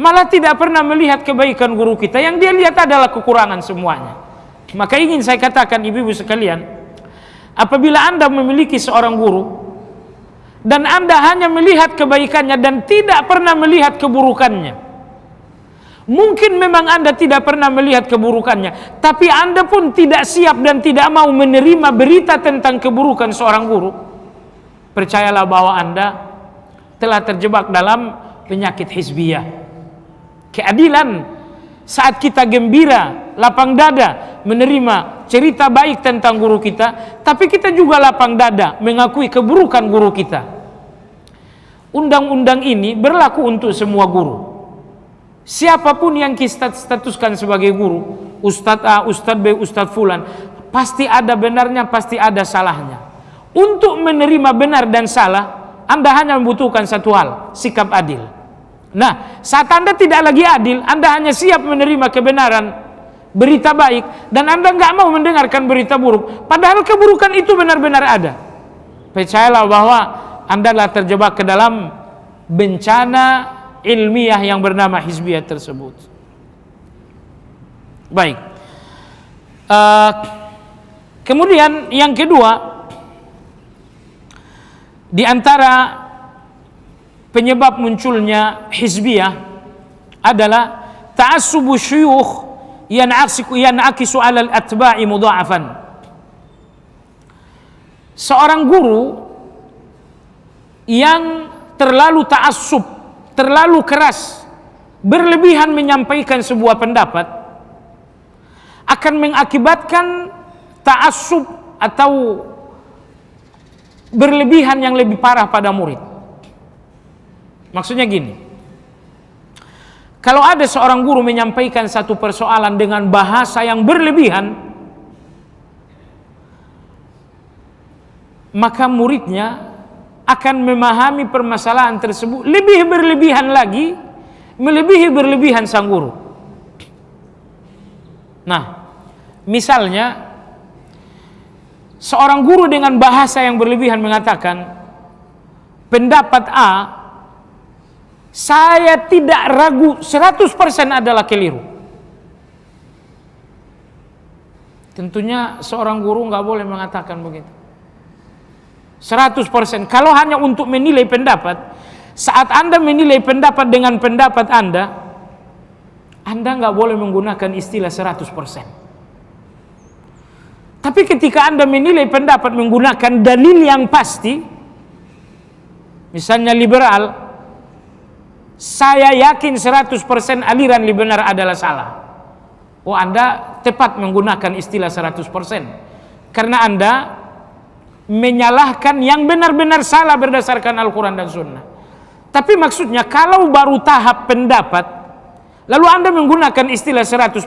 malah tidak pernah melihat kebaikan guru kita, yang dia lihat adalah kekurangan semuanya. Maka ingin saya katakan ibu-ibu sekalian, apabila Anda memiliki seorang guru dan Anda hanya melihat kebaikannya dan tidak pernah melihat keburukannya, mungkin memang Anda tidak pernah melihat keburukannya, tapi Anda pun tidak siap dan tidak mau menerima berita tentang keburukan seorang guru. Percayalah bahwa Anda telah terjebak dalam penyakit hizbiyah. Keadilan, saat kita gembira, lapang dada menerima cerita baik tentang guru kita, tapi kita juga lapang dada mengakui keburukan guru kita. undang-undang ini berlaku untuk semua guru. Siapapun yang kita statuskan sebagai guru, Ustadz A, Ustadz B, Ustadz Fulan, pasti ada benarnya, pasti ada salahnya. Untuk menerima benar dan salah, Anda hanya membutuhkan satu hal, sikap adil. Nah, saat Anda tidak lagi adil, Anda hanya siap menerima kebenaran, berita baik, dan Anda nggak mau mendengarkan berita buruk, padahal keburukan itu benar-benar ada. Percayalah bahwa Anda telah terjebak ke dalam bencana ilmiah yang bernama hizbiyah tersebut. Baik. Kemudian yang kedua, di antara penyebab munculnya hizbiyah adalah ta'assubu syuyukh yan'akisu 'alal atba'i mudha'afan. Seorang guru yang terlalu ta'assub, terlalu keras, berlebihan menyampaikan sebuah pendapat akan mengakibatkan ta'assub atau berlebihan yang lebih parah pada murid. Maksudnya gini, kalau ada seorang guru menyampaikan satu persoalan dengan bahasa yang berlebihan, maka muridnya akan memahami permasalahan tersebut lebih berlebihan lagi, melebihi berlebihan sang guru. Nah, misalnya seorang guru dengan bahasa yang berlebihan mengatakan, pendapat A, saya tidak ragu 100% adalah keliru. Tentunya seorang guru nggak boleh mengatakan begitu. 100%. Kalau hanya untuk menilai pendapat, saat Anda menilai pendapat dengan pendapat Anda nggak boleh menggunakan istilah 100%. Tapi ketika Anda menilai pendapat menggunakan dalil yang pasti, misalnya liberal, saya yakin 100% aliran liberal adalah salah. Oh, Anda tepat menggunakan istilah 100%. Karena Anda menyalahkan yang benar-benar salah berdasarkan Al-Quran dan Sunnah. Tapi maksudnya kalau baru tahap pendapat, lalu Anda menggunakan istilah 100%,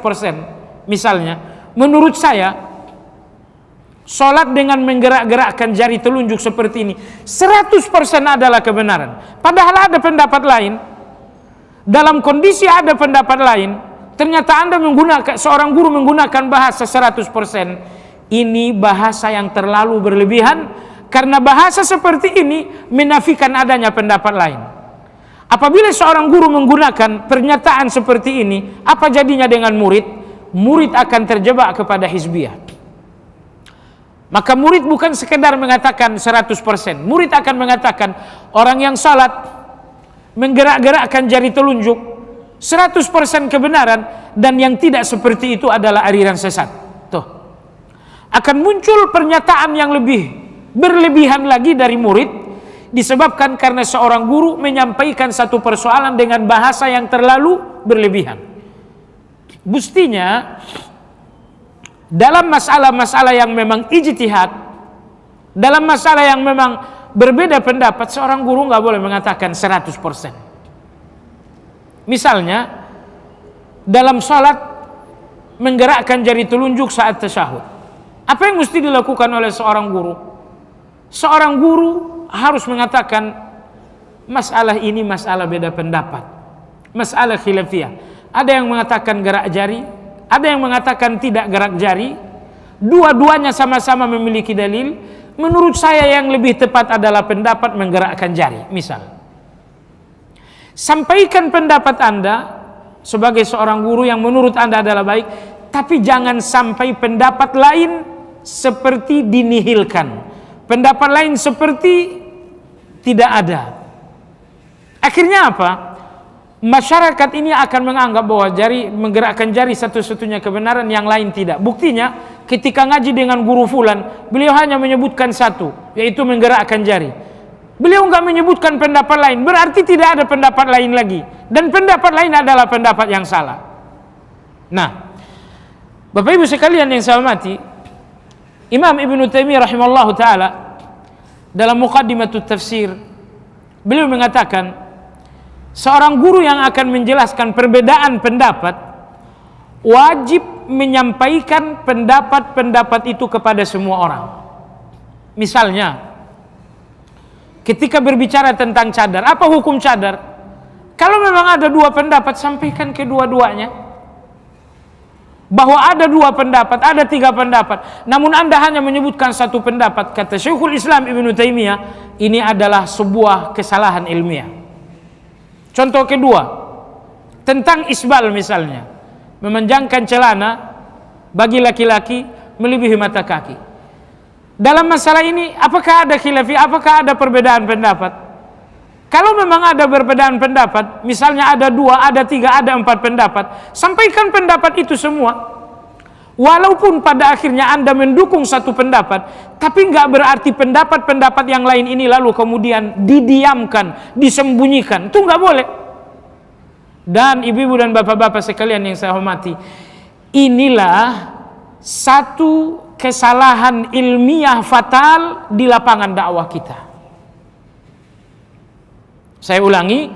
misalnya, menurut saya, sholat dengan menggerak-gerakkan jari telunjuk seperti ini 100% adalah kebenaran. Padahal ada pendapat lain, dalam kondisi ada pendapat lain, ternyata Anda menggunakan, seorang guru menggunakan bahasa 100%. Ini bahasa yang terlalu berlebihan, karena bahasa seperti ini menafikan adanya pendapat lain. Apabila seorang guru menggunakan pernyataan seperti ini, apa jadinya dengan murid? Murid akan terjebak kepada hizbiyah. Maka murid bukan sekedar mengatakan 100%. Murid akan mengatakan orang yang salat menggerak-gerakkan jari telunjuk 100% kebenaran, dan yang tidak seperti itu adalah aliran sesat. Tuh. Akan muncul pernyataan yang lebih berlebihan lagi dari murid, disebabkan karena seorang guru menyampaikan satu persoalan dengan bahasa yang terlalu berlebihan. Bustinya dalam masalah-masalah yang memang ijtihad, dalam masalah yang memang berbeda pendapat, seorang guru nggak boleh mengatakan 100%. Misalnya dalam salat menggerakkan jari telunjuk saat tasyahud. Apa yang mesti dilakukan oleh seorang guru? Seorang guru harus mengatakan masalah ini masalah beda pendapat, masalah khilafiyah. Ada yang mengatakan gerak jari, ada yang mengatakan tidak gerak jari. Dua-duanya sama-sama memiliki dalil. Menurut saya yang lebih tepat adalah pendapat menggerakkan jari. Misal, sampaikan pendapat Anda sebagai seorang guru yang menurut Anda adalah baik, tapi jangan sampai pendapat lain seperti dinihilkan, pendapat lain seperti tidak ada. Akhirnya apa? Masyarakat ini akan menganggap bahwa menggerakkan jari satu-satunya kebenaran, yang lain tidak. Buktinya ketika ngaji dengan guru fulan, beliau hanya menyebutkan satu, yaitu menggerakkan jari. Beliau nggak menyebutkan pendapat lain, berarti tidak ada pendapat lain lagi, dan pendapat lain adalah pendapat yang salah. Nah, Bapak Ibu sekalian yang saya hormati, Imam Ibnu Taimiyah rahimahullahu taala dalam Muqaddimatut Tafsir Beliau mengatakan, seorang guru yang akan menjelaskan perbedaan pendapat wajib menyampaikan pendapat-pendapat itu kepada semua orang. Misalnya, ketika berbicara tentang cadar, apa hukum cadar? Kalau memang ada dua pendapat, sampaikan kedua-duanya. Bahwa ada dua pendapat, ada tiga pendapat, namun Anda hanya menyebutkan satu pendapat, kata Syekhul Islam Ibnu Taimiyah, ini adalah sebuah kesalahan ilmiah. Contoh kedua, tentang isbal misalnya, memanjangkan celana bagi laki-laki melebihi mata kaki. Dalam masalah ini, apakah ada khilafi, apakah ada perbedaan pendapat? Kalau memang ada perbedaan pendapat, misalnya ada dua, ada tiga, ada empat pendapat, sampaikan pendapat itu semua. Walaupun pada akhirnya Anda mendukung satu pendapat, tapi nggak berarti pendapat-pendapat yang lain ini lalu kemudian didiamkan, disembunyikan. Itu nggak boleh. Dan ibu-ibu dan bapak-bapak sekalian yang saya hormati, inilah satu kesalahan ilmiah fatal di lapangan dakwah kita. Saya ulangi,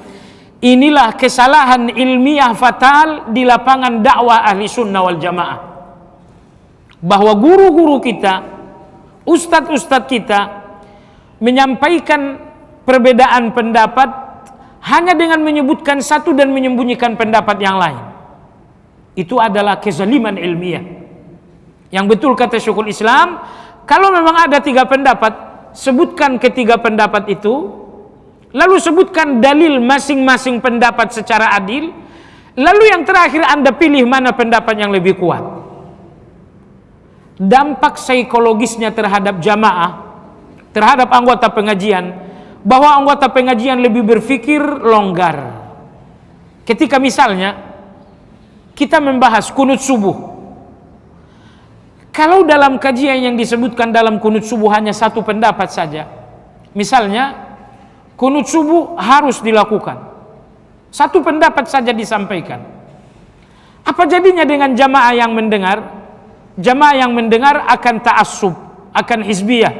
inilah kesalahan ilmiah fatal di lapangan dakwah ahli sunnah wal jamaah. Bahwa guru-guru kita, ustadz-ustadz kita menyampaikan perbedaan pendapat hanya dengan menyebutkan satu dan menyembunyikan pendapat yang lain. Itu adalah kezaliman ilmiah. Yang betul kata Syekhul Islam, kalau memang ada tiga pendapat, sebutkan ketiga pendapat itu, lalu sebutkan dalil masing-masing pendapat secara adil, lalu yang terakhir Anda pilih mana pendapat yang lebih kuat. Dampak psikologisnya terhadap jamaah, terhadap anggota pengajian, bahwa anggota pengajian lebih berpikir longgar. Ketika misalnya kita membahas kunut subuh, kalau dalam kajian yang disebutkan dalam kunut subuh hanya satu pendapat saja, misalnya kunut subuh harus dilakukan, satu pendapat saja disampaikan, apa jadinya dengan jamaah yang mendengar? Jamaah yang mendengar akan ta'assub, akan hizbiyah.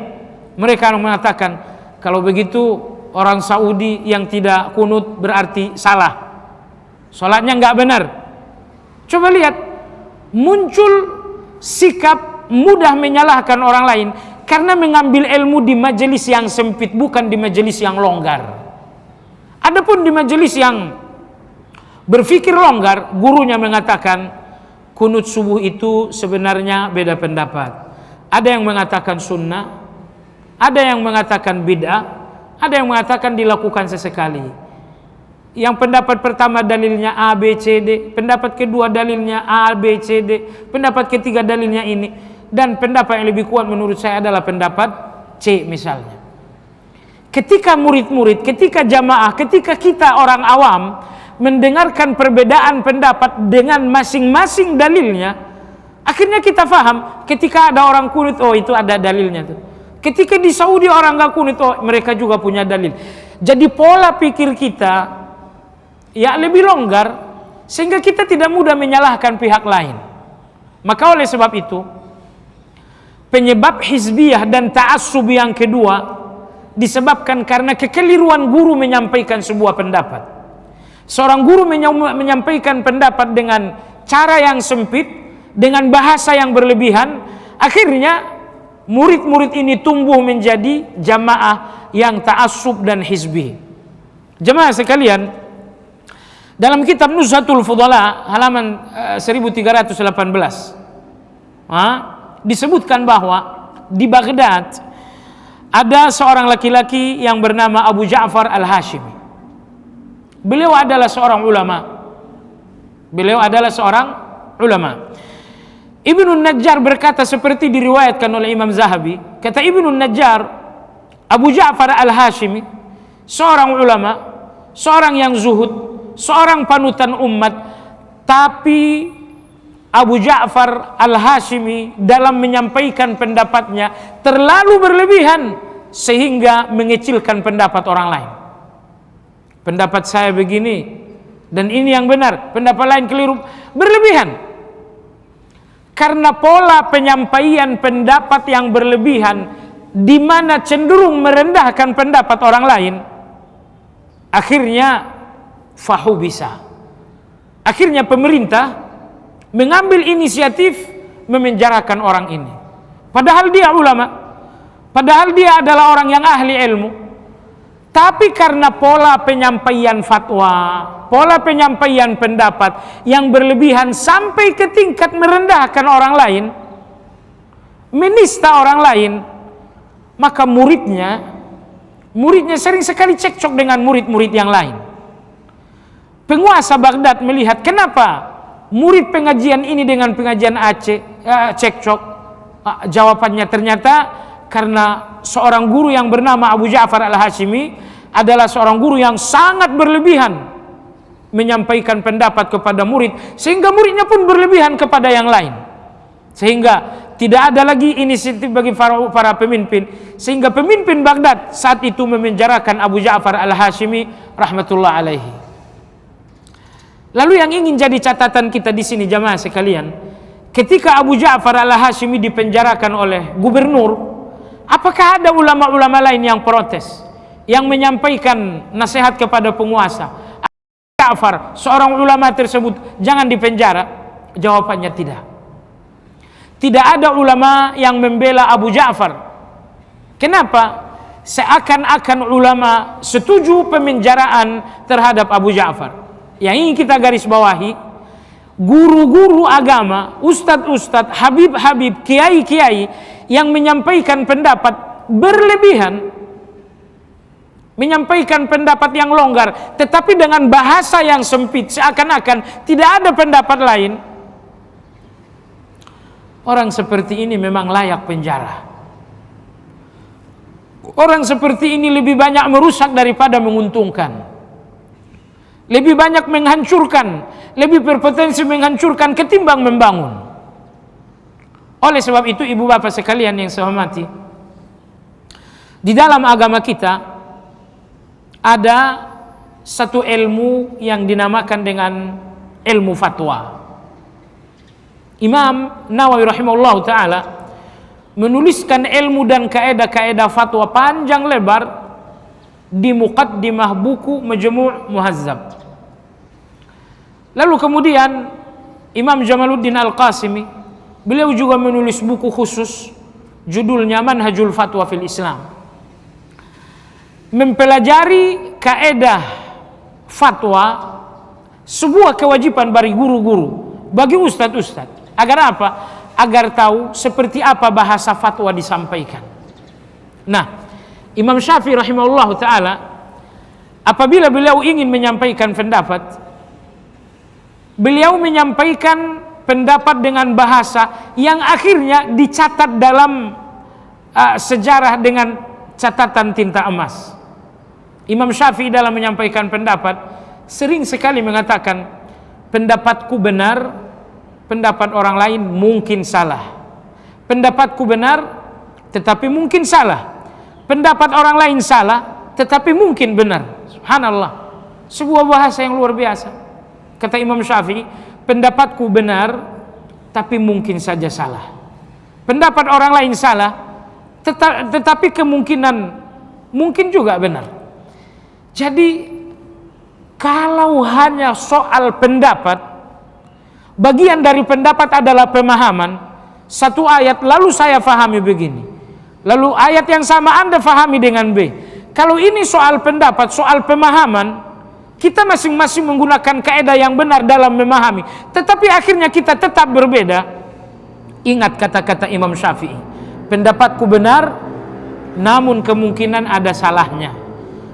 Mereka mengatakan, kalau begitu orang Saudi yang tidak kunut berarti salah, sholatnya nggak benar. Coba lihat, muncul sikap mudah menyalahkan orang lain karena mengambil ilmu di majelis yang sempit, bukan di majelis yang longgar. Adapun di majelis yang berpikir longgar, gurunya mengatakan kunut subuh itu sebenarnya beda pendapat. Ada yang mengatakan sunnah, ada yang mengatakan bid'ah, ada yang mengatakan dilakukan sesekali. Yang pendapat pertama dalilnya A, B, C, D, pendapat kedua dalilnya A, B, C, D, pendapat ketiga dalilnya ini, dan pendapat yang lebih kuat menurut saya adalah pendapat C misalnya. Ketika murid-murid, ketika jamaah, ketika kita orang awam mendengarkan perbedaan pendapat dengan masing-masing dalilnya, akhirnya kita faham, ketika ada orang kunut, oh itu ada dalilnya tuh. Ketika di Saudi orang nggak kunut, oh mereka juga punya dalil. Jadi pola pikir kita ya lebih longgar, sehingga kita tidak mudah menyalahkan pihak lain. Maka oleh sebab itu, penyebab hizbiyah dan ta'assub yang kedua disebabkan karena kekeliruan guru menyampaikan sebuah pendapat. Seorang guru menyampaikan pendapat dengan cara yang sempit, dengan bahasa yang berlebihan, akhirnya murid-murid ini tumbuh menjadi jamaah yang ta'assub dan hizbi. Jamaah sekalian, dalam kitab Nuzhatul Fudala halaman 1318 disebutkan bahwa di Baghdad ada seorang laki-laki yang bernama Abu Ja'far Al-Hashimi. Beliau adalah seorang ulama. Ibnu Najjar berkata seperti diriwayatkan oleh Imam Zahabi, kata Ibnu Najjar, Abu Ja'far Al-Hashimi seorang ulama, seorang yang zuhud, seorang panutan umat, tapi Abu Ja'far Al-Hashimi dalam menyampaikan pendapatnya terlalu berlebihan sehingga mengecilkan pendapat orang lain. Pendapat saya begini dan ini yang benar, pendapat lain keliru, berlebihan. Karena pola penyampaian pendapat yang berlebihan di mana cenderung merendahkan pendapat orang lain, Akhirnya fahubisa. Akhirnya pemerintah mengambil inisiatif memenjarakan orang ini. Padahal dia ulama, padahal dia adalah orang yang ahli ilmu. Tapi karena pola penyampaian fatwa, pola penyampaian pendapat yang berlebihan sampai ke tingkat merendahkan orang lain, menista orang lain, maka muridnya sering sekali cekcok dengan murid-murid yang lain. Penguasa Baghdad melihat kenapa murid pengajian ini dengan pengajian cekcok. Jawabannya ternyata karena seorang guru yang bernama Abu Ja'far Al-Hashimi adalah seorang guru yang sangat berlebihan menyampaikan pendapat kepada murid, sehingga muridnya pun berlebihan kepada yang lain, sehingga tidak ada lagi inisiatif bagi para pemimpin, sehingga pemimpin Baghdad saat itu memenjarakan Abu Ja'far Al-Hashimi rahmatullah alaihi. Lalu yang ingin jadi catatan kita di sini jamaah sekalian, ketika Abu Ja'far Al-Hashimi dipenjarakan oleh gubernur, apakah ada ulama-ulama lain yang protes, yang menyampaikan nasihat kepada penguasa? Abu Ja'far, seorang ulama tersebut, jangan dipenjara? Jawabannya tidak. Tidak ada ulama yang membela Abu Ja'far. Kenapa? Seakan-akan ulama setuju pemenjaraan terhadap Abu Ja'far. Yang ingin kita garis bawahi, guru-guru agama, ustadz-ustadz, habib-habib, kiai-kiai yang menyampaikan pendapat berlebihan, menyampaikan pendapat yang longgar, tetapi dengan bahasa yang sempit, seakan-akan tidak ada pendapat lain. Orang seperti ini memang layak penjara. Orang seperti ini lebih banyak merusak daripada menguntungkan. Lebih banyak menghancurkan, lebih berpotensi menghancurkan ketimbang membangun. Oleh sebab itu, ibu bapak sekalian yang saya hormati, di dalam agama kita ada satu ilmu yang dinamakan dengan ilmu fatwa. Imam Nawawi rahimahullah ta'ala menuliskan ilmu dan kaedah-kaedah fatwa panjang lebar di muqaddimah buku Majmu' Muhazzab. Lalu kemudian Imam Jamaluddin Al-Qasimi, beliau juga menulis buku khusus judulnya Manhajul Fatwa fil Islam, mempelajari kaedah fatwa, sebuah kewajiban bagi guru-guru, bagi ustadz-ustadz. Agar apa? Agar tahu seperti apa bahasa fatwa disampaikan. Nah, Imam Syafi'i rahimahullah ta'ala, apabila beliau ingin menyampaikan pendapat, beliau menyampaikan pendapat dengan bahasa yang akhirnya dicatat dalam sejarah dengan catatan tinta emas. Imam Syafi'i dalam menyampaikan pendapat sering sekali mengatakan, pendapatku benar, pendapat orang lain mungkin salah. Pendapatku benar, tetapi mungkin salah. Pendapat orang lain salah, tetapi mungkin benar. Subhanallah, sebuah bahasa yang luar biasa. Kata Imam Syafi'i, pendapatku benar, tapi mungkin saja salah. Pendapat orang lain salah, tetapi kemungkinan mungkin juga benar. Jadi kalau hanya soal pendapat, bagian dari pendapat adalah pemahaman. Satu ayat lalu saya fahami begini, lalu ayat yang sama Anda fahami dengan B. Kalau ini soal pendapat, soal pemahaman, kita masing-masing menggunakan kaedah yang benar dalam memahami, tetapi akhirnya kita tetap berbeda. Ingat kata-kata Imam Syafi'i, pendapatku benar, namun kemungkinan ada salahnya.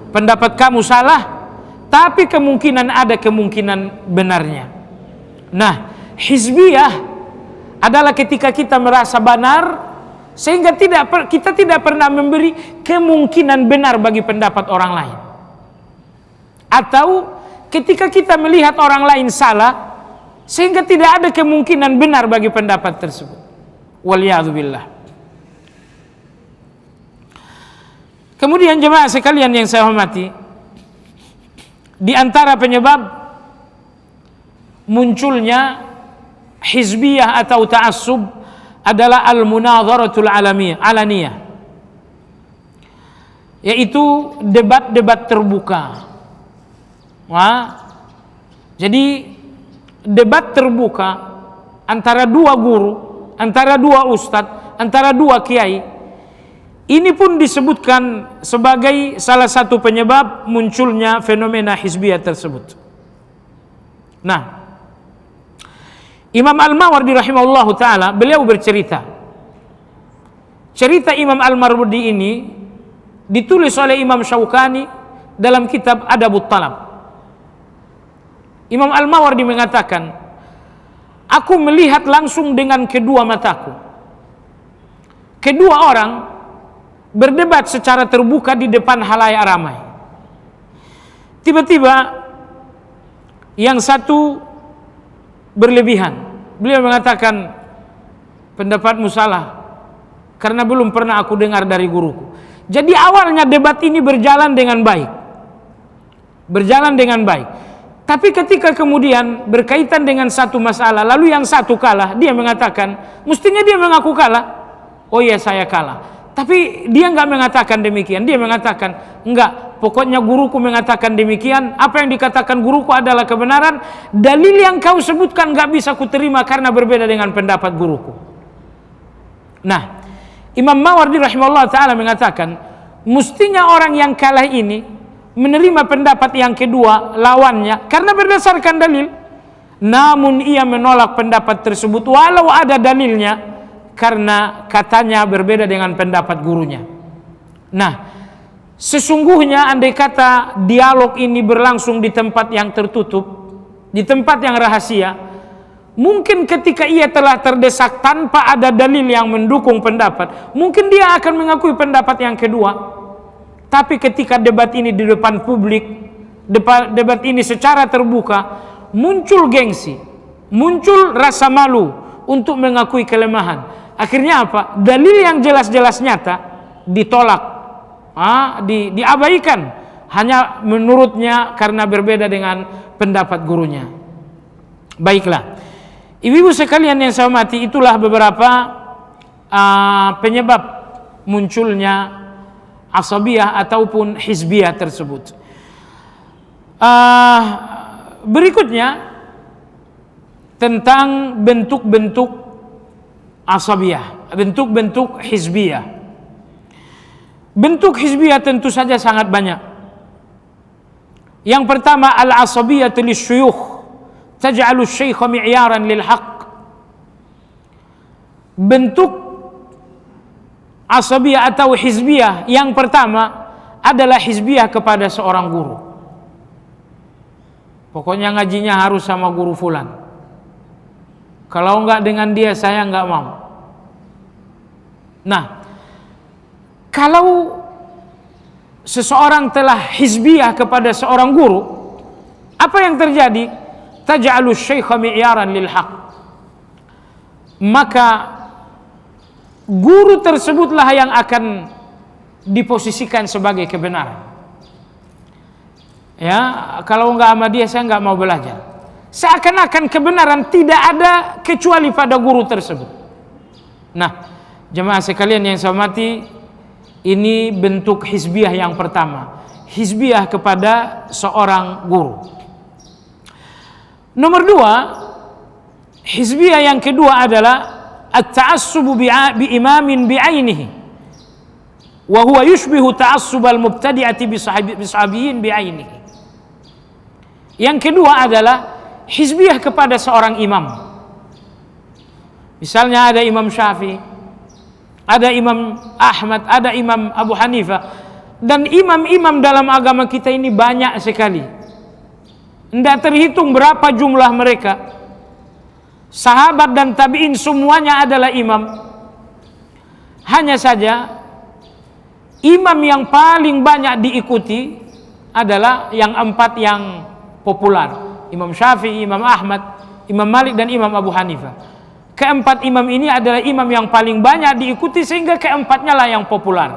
Pendapat kamu salah, tapi kemungkinan ada kemungkinan benarnya. Nah, hizbiyah adalah ketika kita merasa benar, sehingga kita tidak pernah memberi kemungkinan benar bagi pendapat orang lain. Atau ketika kita melihat orang lain salah, sehingga tidak ada kemungkinan benar bagi pendapat tersebut. Waliyadzubillah. Kemudian jemaah sekalian yang saya hormati, di antara penyebab munculnya hizbiyah atau ta'assub adalah al-munadharatul alaniyah, yaitu debat-debat terbuka, Jadi debat terbuka antara dua guru, antara dua ustadz, antara dua kiai, ini pun disebutkan sebagai salah satu penyebab munculnya fenomena hizbiyah tersebut. Nah, Imam Al-Mawardi rahimahullahu ta'ala, beliau bercerita, cerita Imam Al-Mawardi ini ditulis oleh Imam Syaukani dalam kitab Adabut Talab. Imam Al-Mawardi mengatakan, aku melihat langsung dengan kedua mataku kedua orang berdebat secara terbuka di depan halayak ramai. Tiba-tiba yang satu berlebihan. Beliau mengatakan, pendapatmu salah karena belum pernah aku dengar dari guruku. Jadi awalnya debat ini berjalan dengan baik, tapi ketika kemudian berkaitan dengan satu masalah, lalu yang satu kalah, dia mengatakan, mestinya dia mengaku kalah. Oh iya, saya kalah. Tapi dia enggak mengatakan demikian. Dia mengatakan, enggak, pokoknya guruku mengatakan demikian. Apa yang dikatakan guruku adalah kebenaran. Dalil yang kau sebutkan enggak bisa kuterima karena berbeda dengan pendapat guruku. Nah, Imam Mawardi rahimahullah ta'ala mengatakan, mestinya orang yang kalah ini menerima pendapat yang kedua lawannya karena berdasarkan dalil, namun ia menolak pendapat tersebut walau ada dalilnya karena katanya berbeda dengan pendapat gurunya. Nah, sesungguhnya andai kata dialog ini berlangsung di tempat yang tertutup, di tempat yang rahasia, mungkin ketika ia telah terdesak tanpa ada dalil yang mendukung pendapat, mungkin dia akan mengakui pendapat yang kedua. Tapi ketika debat ini di depan publik, debat ini secara terbuka, muncul gengsi, muncul rasa malu untuk mengakui kelemahan. Akhirnya apa? Dalil yang jelas-jelas nyata ditolak, diabaikan, hanya menurutnya karena berbeda dengan pendapat gurunya. Baiklah, ibu-ibu sekalian yang saya hormati, itulah beberapa penyebab munculnya asabiyah ataupun hizbiyah tersebut. Berikutnya tentang bentuk-bentuk asabiyah, bentuk-bentuk hizbiyah. Bentuk hizbiyah tentu saja sangat banyak. Yang pertama, al-asabiyatu lisyuyukh taj'alu asy-syaikha mi'yaran lil haqq. Bentuk asabiyah atau hizbiyah yang pertama adalah hizbiyah kepada seorang guru. Pokoknya ngajinya harus sama guru fulan. Kalau enggak dengan dia saya enggak mau. Nah, kalau seseorang telah hizbiyah kepada seorang guru, apa yang terjadi? Taj'alu asy-syaikha mi'yaran lil haqq. Maka guru tersebutlah yang akan diposisikan sebagai kebenaran. Ya, kalau enggak sama dia saya enggak mau belajar. Seakan-akan kebenaran tidak ada kecuali pada guru tersebut. Nah, jemaah sekalian yang saya hormati, ini bentuk hizbiyah yang pertama, hizbiyah kepada seorang guru. Nomor dua, hizbiyah yang kedua adalah at-ta'assubu bi'imamin bi'ainihi wa huwa yushbihu ta'assub al-mubtadi'ati bisahabiyin bi'ainihi. Yang kedua adalah hizbiyah kepada seorang imam. Misalnya ada Imam Syafi'i, ada Imam Ahmad, ada Imam Abu Hanifah, dan imam-imam dalam agama kita ini banyak sekali. Tidak terhitung berapa jumlah mereka. Sahabat dan tabi'in semuanya adalah imam. Hanya saja imam yang paling banyak diikuti adalah yang empat yang populer: Imam Syafi'i, Imam Ahmad, Imam Malik, dan Imam Abu Hanifah. Keempat imam ini adalah imam yang paling banyak diikuti sehingga keempatnya lah yang populer.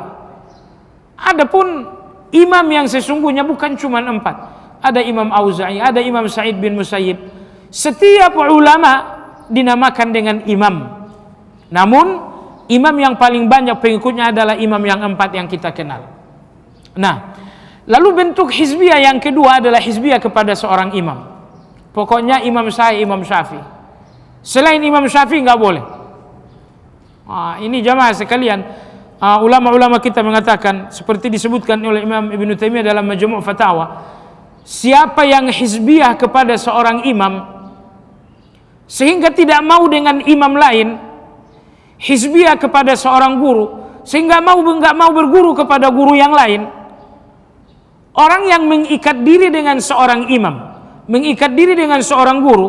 Adapun imam yang sesungguhnya bukan cuma empat. Ada Imam Auza'i, ada Imam Sa'id bin Musayyib. Setiap ulama dinamakan dengan imam. Namun imam yang paling banyak pengikutnya adalah imam yang empat yang kita kenal. Nah, Lalu bentuk hizbiyah yang kedua adalah hizbiyah kepada seorang imam. Pokoknya imam saya Imam Syafi'i. Selain Imam Syafi'i nggak boleh. Ini jamaah sekalian, ulama-ulama kita mengatakan seperti disebutkan oleh Imam Ibnu Taimiyah dalam Majmu' Fatawa, siapa yang hizbiyah kepada seorang imam sehingga tidak mau dengan imam lain, hizbiyah kepada seorang guru sehingga nggak mau berguru kepada guru yang lain, orang yang mengikat diri dengan seorang imam, mengikat diri dengan seorang guru,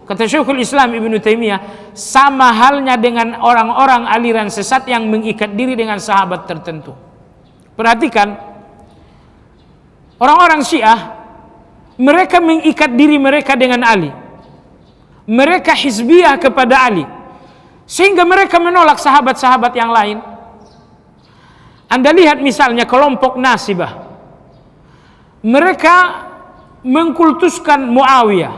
kata Syekhul Islam Ibnu Taimiyah, sama halnya dengan orang-orang aliran sesat yang mengikat diri dengan sahabat tertentu. Perhatikan, orang-orang Syiah, mereka mengikat diri mereka dengan Ali. Mereka hizbiyah kepada Ali, sehingga mereka menolak sahabat-sahabat yang lain. Anda lihat misalnya kelompok Nasibah, mereka mengkultuskan Muawiyah,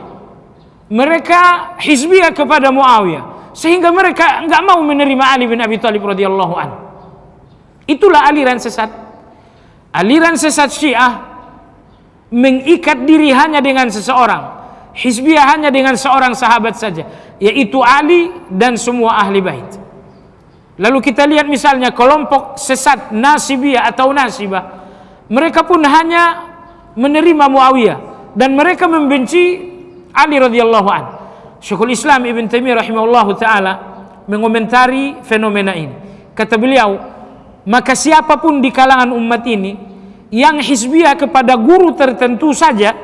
mereka hizbiyah kepada Muawiyah, sehingga mereka enggak mau menerima Ali bin Abi Thalib radhiyallahu anhu. Itulah aliran sesat. Aliran sesat Syiah mengikat diri hanya dengan seseorang, hizbiyah hanya dengan seorang sahabat saja, yaitu Ali dan semua ahli bait. Lalu kita lihat misalnya kelompok sesat Nasibiyah atau Nasibah, mereka pun hanya menerima Muawiyah dan mereka membenci Ali radhiyallahu anhu. Syekhul Islam Ibn Taimiyah rahimahullahu taala mengomentari fenomena ini. Kata beliau, maka siapapun di kalangan umat ini yang hizbiyah kepada guru tertentu saja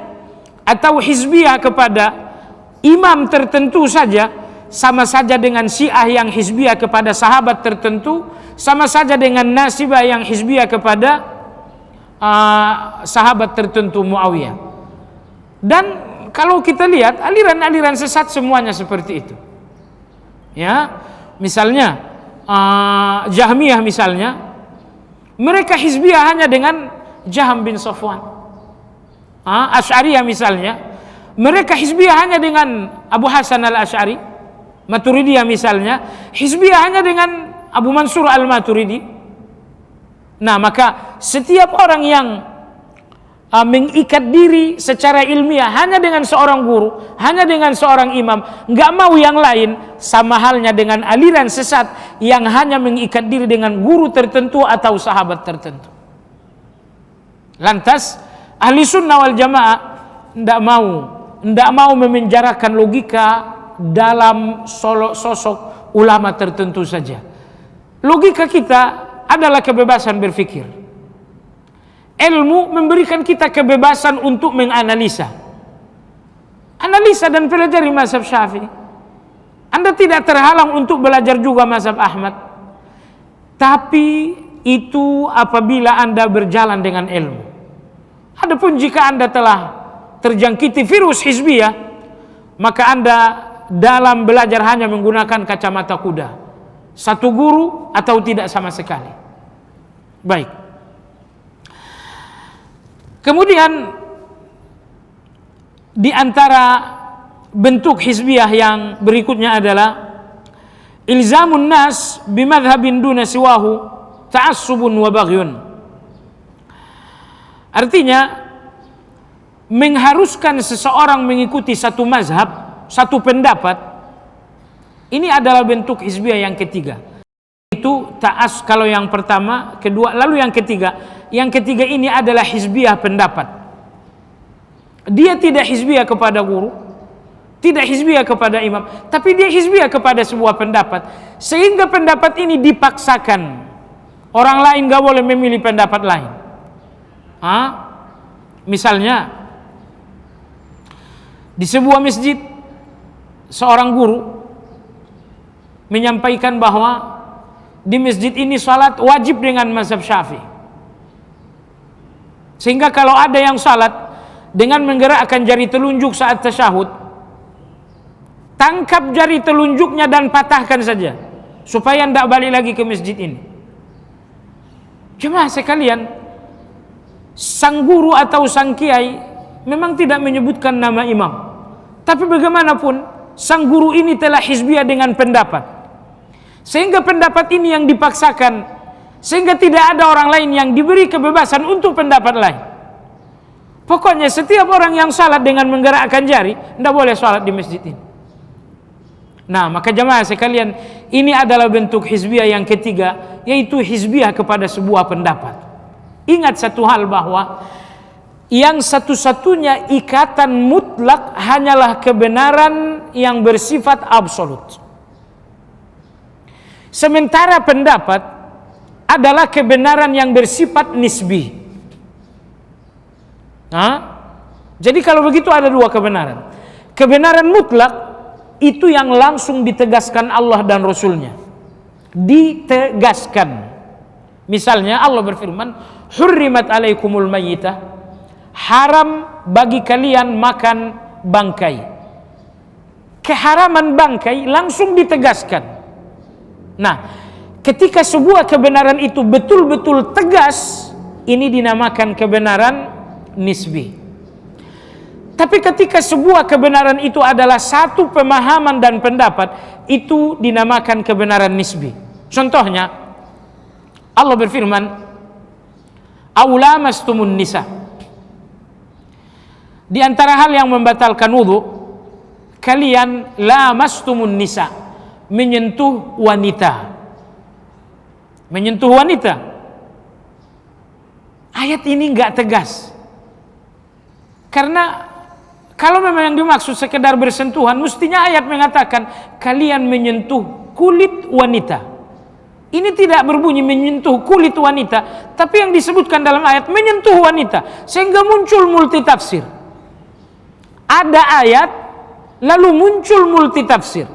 atau hizbiyah kepada imam tertentu saja, sama saja dengan Syiah yang hizbiyah kepada sahabat tertentu, sama saja dengan Nasibah yang hizbiyah kepada sahabat tertentu Muawiyah. Dan kalau kita lihat aliran-aliran sesat semuanya seperti itu. Ya, misalnya Jahmiyah misalnya, mereka hizbiyah hanya dengan Jahm bin Safwan. Asy'ariyah misalnya, mereka hizbiyah hanya dengan Abu Hasan al-Asy'ari. Maturidiyah misalnya, hizbiyah hanya dengan Abu Mansur al-Maturidi. Nah, maka setiap orang yang mengikat diri secara ilmiah hanya dengan seorang guru, hanya dengan seorang imam, nggak mau yang lain, sama halnya dengan aliran sesat yang hanya mengikat diri dengan guru tertentu atau sahabat tertentu. Lantas ahli sunnah wal jamaah ndak mau memenjarakan logika dalam sosok ulama tertentu saja. Logika kita adalah kebebasan berpikir. Ilmu memberikan kita kebebasan untuk menganalisa. Analisa dan pelajari mazhab Syafi'i. Anda tidak terhalang untuk belajar juga mazhab Ahmad. Tapi itu apabila Anda berjalan dengan ilmu. Adapun jika Anda telah terjangkiti virus hizbiyah, maka Anda dalam belajar hanya menggunakan kacamata kuda, satu guru atau tidak sama sekali. Baik. Kemudian di antara bentuk hizbiyah yang berikutnya adalah ilzamun nas bimadhhabin duna siwahu ta'assubun wa baghyun. Artinya mengharuskan seseorang mengikuti satu mazhab, satu pendapat. Ini adalah bentuk hizbiyah yang ketiga. Itu ta'as kalau yang pertama, kedua, lalu yang ketiga. Yang ketiga ini adalah hizbiyah pendapat. Dia tidak hizbiyah kepada guru, tidak hizbiyah kepada imam, tapi dia hizbiyah kepada sebuah pendapat, sehingga pendapat ini dipaksakan. Orang lain gak boleh memilih pendapat lain. Misalnya di sebuah masjid, seorang guru menyampaikan bahwa di masjid ini salat wajib dengan mazhab Syafi'i. Sehingga kalau ada yang salat dengan menggerakkan jari telunjuk saat tasyahud, tangkap jari telunjuknya dan patahkan saja, supaya tidak balik lagi ke masjid ini. Jemaah sekalian, sang guru atau sang kiai memang tidak menyebutkan nama imam, tapi bagaimanapun sang guru ini telah hizbiyah dengan pendapat, sehingga pendapat ini yang dipaksakan, sehingga tidak ada orang lain yang diberi kebebasan untuk pendapat lain. Pokoknya setiap orang yang salat dengan menggerakkan jari tidak boleh salat di masjid ini. Nah, maka jamaah sekalian, ini adalah bentuk hizbiyah yang ketiga, yaitu hizbiyah kepada sebuah pendapat. Ingat satu hal, bahwa yang satu-satunya ikatan mutlak hanyalah kebenaran yang bersifat absolut. Sementara pendapat adalah kebenaran yang bersifat nisbi. Jadi kalau begitu ada dua kebenaran. Kebenaran mutlak itu yang langsung ditegaskan Allah dan Rasulnya. Ditegaskan. Misalnya Allah berfirman, "Hurrimat alaikumul mayyitah." Haram bagi kalian makan bangkai. Keharaman bangkai langsung ditegaskan. Nah, ketika sebuah kebenaran itu betul-betul tegas, ini dinamakan kebenaran nisbi. Tapi ketika sebuah kebenaran itu adalah satu pemahaman dan pendapat, itu dinamakan kebenaran nisbi. Contohnya, Allah berfirman, "Aulamastumun nisa." Di antara hal yang membatalkan wudu, kalian lamastumun nisa, menyentuh wanita. Menyentuh wanita. Ayat ini enggak tegas. Karena kalau memang yang dimaksud sekedar bersentuhan, mestinya ayat mengatakan kalian menyentuh kulit wanita. Ini tidak berbunyi menyentuh kulit wanita, tapi yang disebutkan dalam ayat menyentuh wanita, sehingga muncul multitafsir. Ada ayat lalu muncul multitafsir.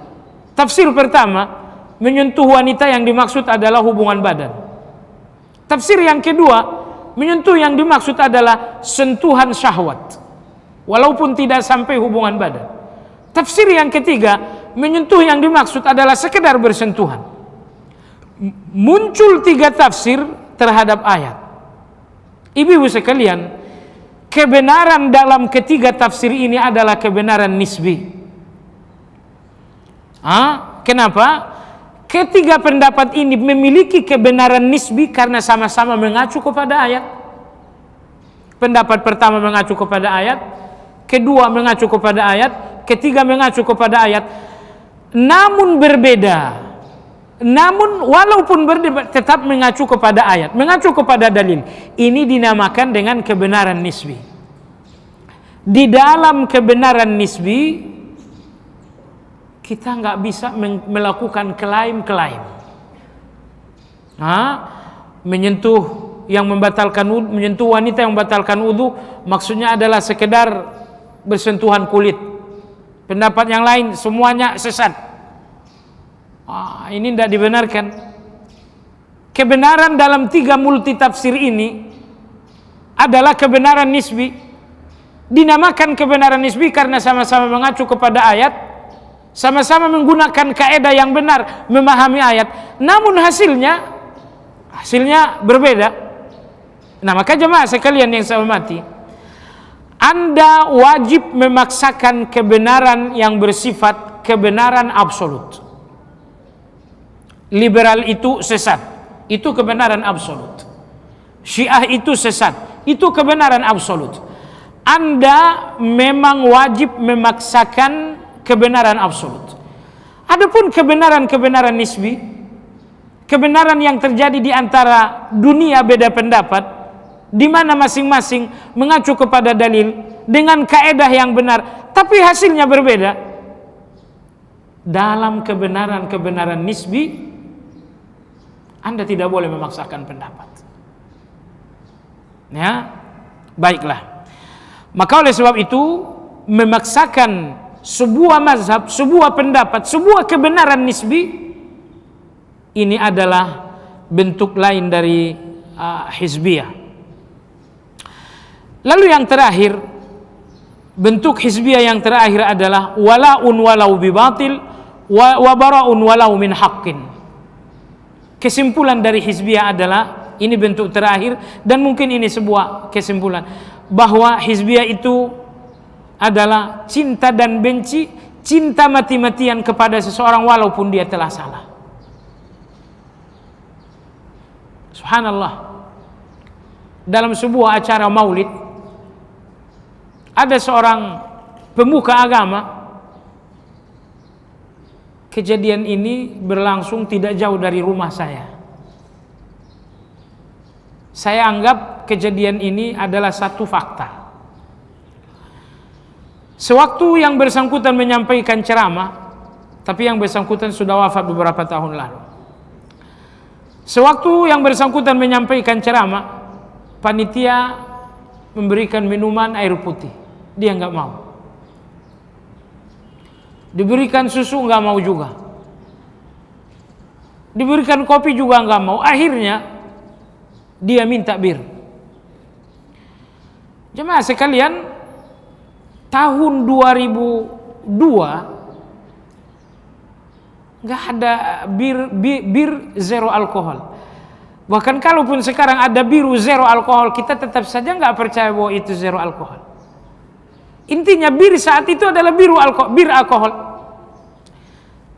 Tafsir pertama, menyentuh wanita yang dimaksud adalah hubungan badan. Tafsir yang kedua, menyentuh yang dimaksud adalah sentuhan syahwat, walaupun tidak sampai hubungan badan. Tafsir yang ketiga, menyentuh yang dimaksud adalah sekedar bersentuhan. Muncul tiga tafsir terhadap ayat. Ibu-ibu sekalian, kebenaran dalam ketiga tafsir ini adalah kebenaran nisbi. Kenapa? Ketiga pendapat ini memiliki kebenaran nisbi karena sama-sama mengacu kepada ayat. Pendapat pertama mengacu kepada ayat, kedua mengacu kepada ayat, ketiga mengacu kepada ayat. Namun berbeda. Namun walaupun berbeda tetap mengacu kepada ayat, mengacu kepada dalil. Ini dinamakan dengan kebenaran nisbi. Di dalam kebenaran nisbi kita nggak bisa melakukan klaim-klaim. Menyentuh yang membatalkan wudu, menyentuh wanita yang membatalkan wudu, maksudnya adalah sekedar bersentuhan kulit. Pendapat yang lain semuanya sesat. Ini tidak dibenarkan. Kebenaran dalam tiga multitafsir ini adalah kebenaran nisbi. Dinamakan kebenaran nisbi karena sama-sama mengacu kepada ayat, sama-sama menggunakan kaedah yang benar memahami ayat. Namun hasilnya berbeda. Nah, maka jemaah sekalian yang saya hormati, Anda wajib memaksakan kebenaran yang bersifat kebenaran absolut. Liberal itu sesat, itu kebenaran absolut. Syiah itu sesat, itu kebenaran absolut. Anda memang wajib memaksakan kebenaran absolut. Adapun kebenaran-kebenaran nisbi, kebenaran yang terjadi di antara dunia beda pendapat, di mana masing-masing mengacu kepada dalil dengan kaedah yang benar, tapi hasilnya berbeda. Dalam kebenaran-kebenaran nisbi, Anda tidak boleh memaksakan pendapat. Ya, baiklah. Maka oleh sebab itu, memaksakan sebuah mazhab, sebuah pendapat, sebuah kebenaran nisbi, ini adalah bentuk lain dari hizbiyah. Lalu yang terakhir, bentuk hizbiyah yang terakhir adalah wala'un walau bibatil wa bara'un walau min haqqin. Kesimpulan dari hizbiyah adalah, ini bentuk terakhir, dan mungkin ini sebuah kesimpulan, bahwa hizbiyah itu adalah cinta dan benci, cinta mati-matian kepada seseorang walaupun dia telah salah. Subhanallah. Dalam sebuah acara maulid, ada seorang pemuka agama, kejadian ini berlangsung tidak jauh dari rumah saya. Saya anggap kejadian ini adalah satu fakta. Sewaktu yang bersangkutan menyampaikan ceramah, tapi yang bersangkutan sudah wafat beberapa tahun lalu. Sewaktu yang bersangkutan menyampaikan ceramah, panitia memberikan minuman air putih, dia nggak mau. Diberikan susu nggak mau juga. Diberikan kopi juga nggak mau. Akhirnya dia minta bir. Jemaah sekalian, tahun 2002 nggak ada bir zero alkohol. Bahkan kalaupun sekarang ada biru zero alkohol, kita tetap saja nggak percaya bahwa itu zero alkohol. Intinya bir saat itu adalah bir alkohol.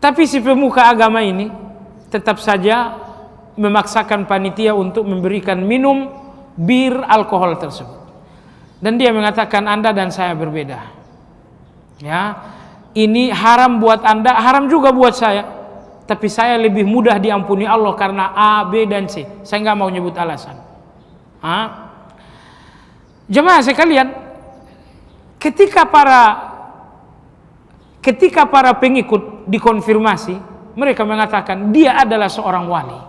Tapi si pemuka agama ini tetap saja memaksakan panitia untuk memberikan minum bir alkohol tersebut. Dan dia mengatakan, Anda dan saya berbeda. Ya, ini haram buat Anda, haram juga buat saya. Tapi saya lebih mudah diampuni Allah karena A, B, dan C. Saya nggak mau nyebut alasan. Jemaah sekalian, ketika para pengikut dikonfirmasi, mereka mengatakan dia adalah seorang wali.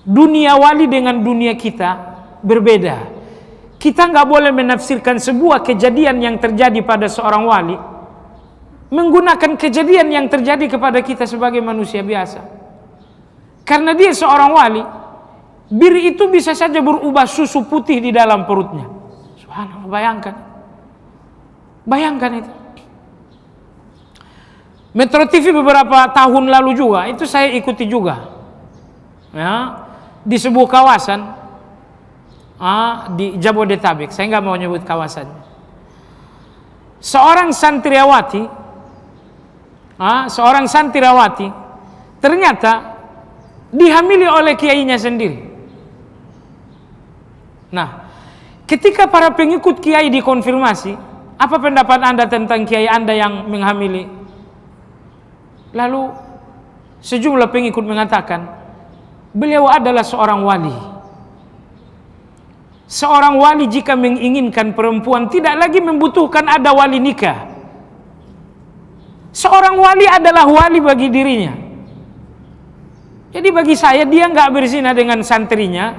Dunia wali dengan dunia kita berbeda. Kita nggak boleh menafsirkan sebuah kejadian yang terjadi pada seorang wali menggunakan kejadian yang terjadi kepada kita sebagai manusia biasa. Karena dia seorang wali, bir itu bisa saja berubah susu putih di dalam perutnya. Subhanallah, bayangkan itu. Metro TV beberapa tahun lalu juga, itu saya ikuti juga. Ya, di sebuah kawasan di Jabodetabek, saya nggak mau nyebut kawasannya. Seorang santriwati ternyata dihamili oleh kiainya sendiri. Nah, ketika para pengikut kiai dikonfirmasi, apa pendapat Anda tentang kiai Anda yang menghamili? Lalu sejumlah pengikut mengatakan, beliau adalah seorang wali. Seorang wali jika menginginkan perempuan tidak lagi membutuhkan ada wali nikah. Seorang wali adalah wali bagi dirinya. Jadi bagi saya dia nggak berzina dengan santrinya,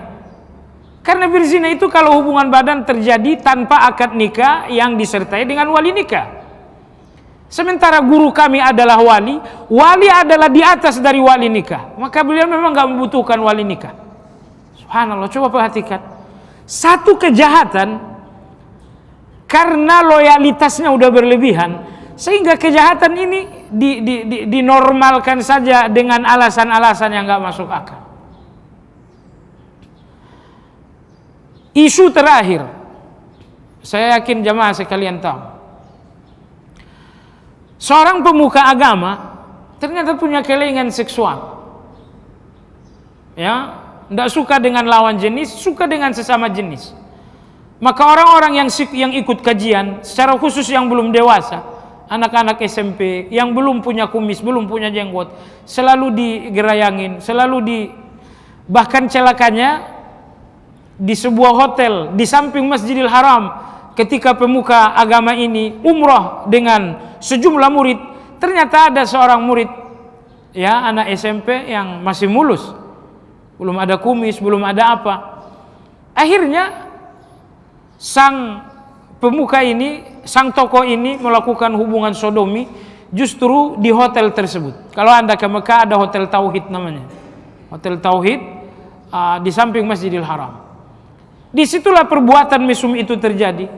karena berzina itu kalau hubungan badan terjadi tanpa akad nikah yang disertai dengan wali nikah. Sementara guru kami adalah wali adalah di atas dari wali nikah, maka beliau memang nggak membutuhkan wali nikah. Subhanallah, coba perhatikan. Satu kejahatan karena loyalitasnya udah berlebihan, sehingga kejahatan ini dinormalkan saja dengan alasan-alasan yang nggak masuk akal. Isu terakhir, saya yakin jamaah sekalian tahu, seorang pemuka agama ternyata punya kelainan seksual. Ya, tidak suka dengan lawan jenis, suka dengan sesama jenis. Maka orang-orang yang ikut kajian, secara khusus yang belum dewasa, anak-anak SMP yang belum punya kumis, belum punya jenggot, selalu digerayangin, bahkan celakanya di sebuah hotel di samping Masjidil Haram, ketika pemuka agama ini umroh dengan sejumlah murid, ternyata ada seorang murid, ya, anak SMP yang masih mulus, belum ada kumis, belum ada apa. Akhirnya sang pemuka ini, sang tokoh ini melakukan hubungan sodomi justru di hotel tersebut. Kalau Anda ke Mekah ada Hotel Tauhid namanya, Hotel Tauhid di samping Masjidil Haram. Disitulah perbuatan mesum itu terjadi.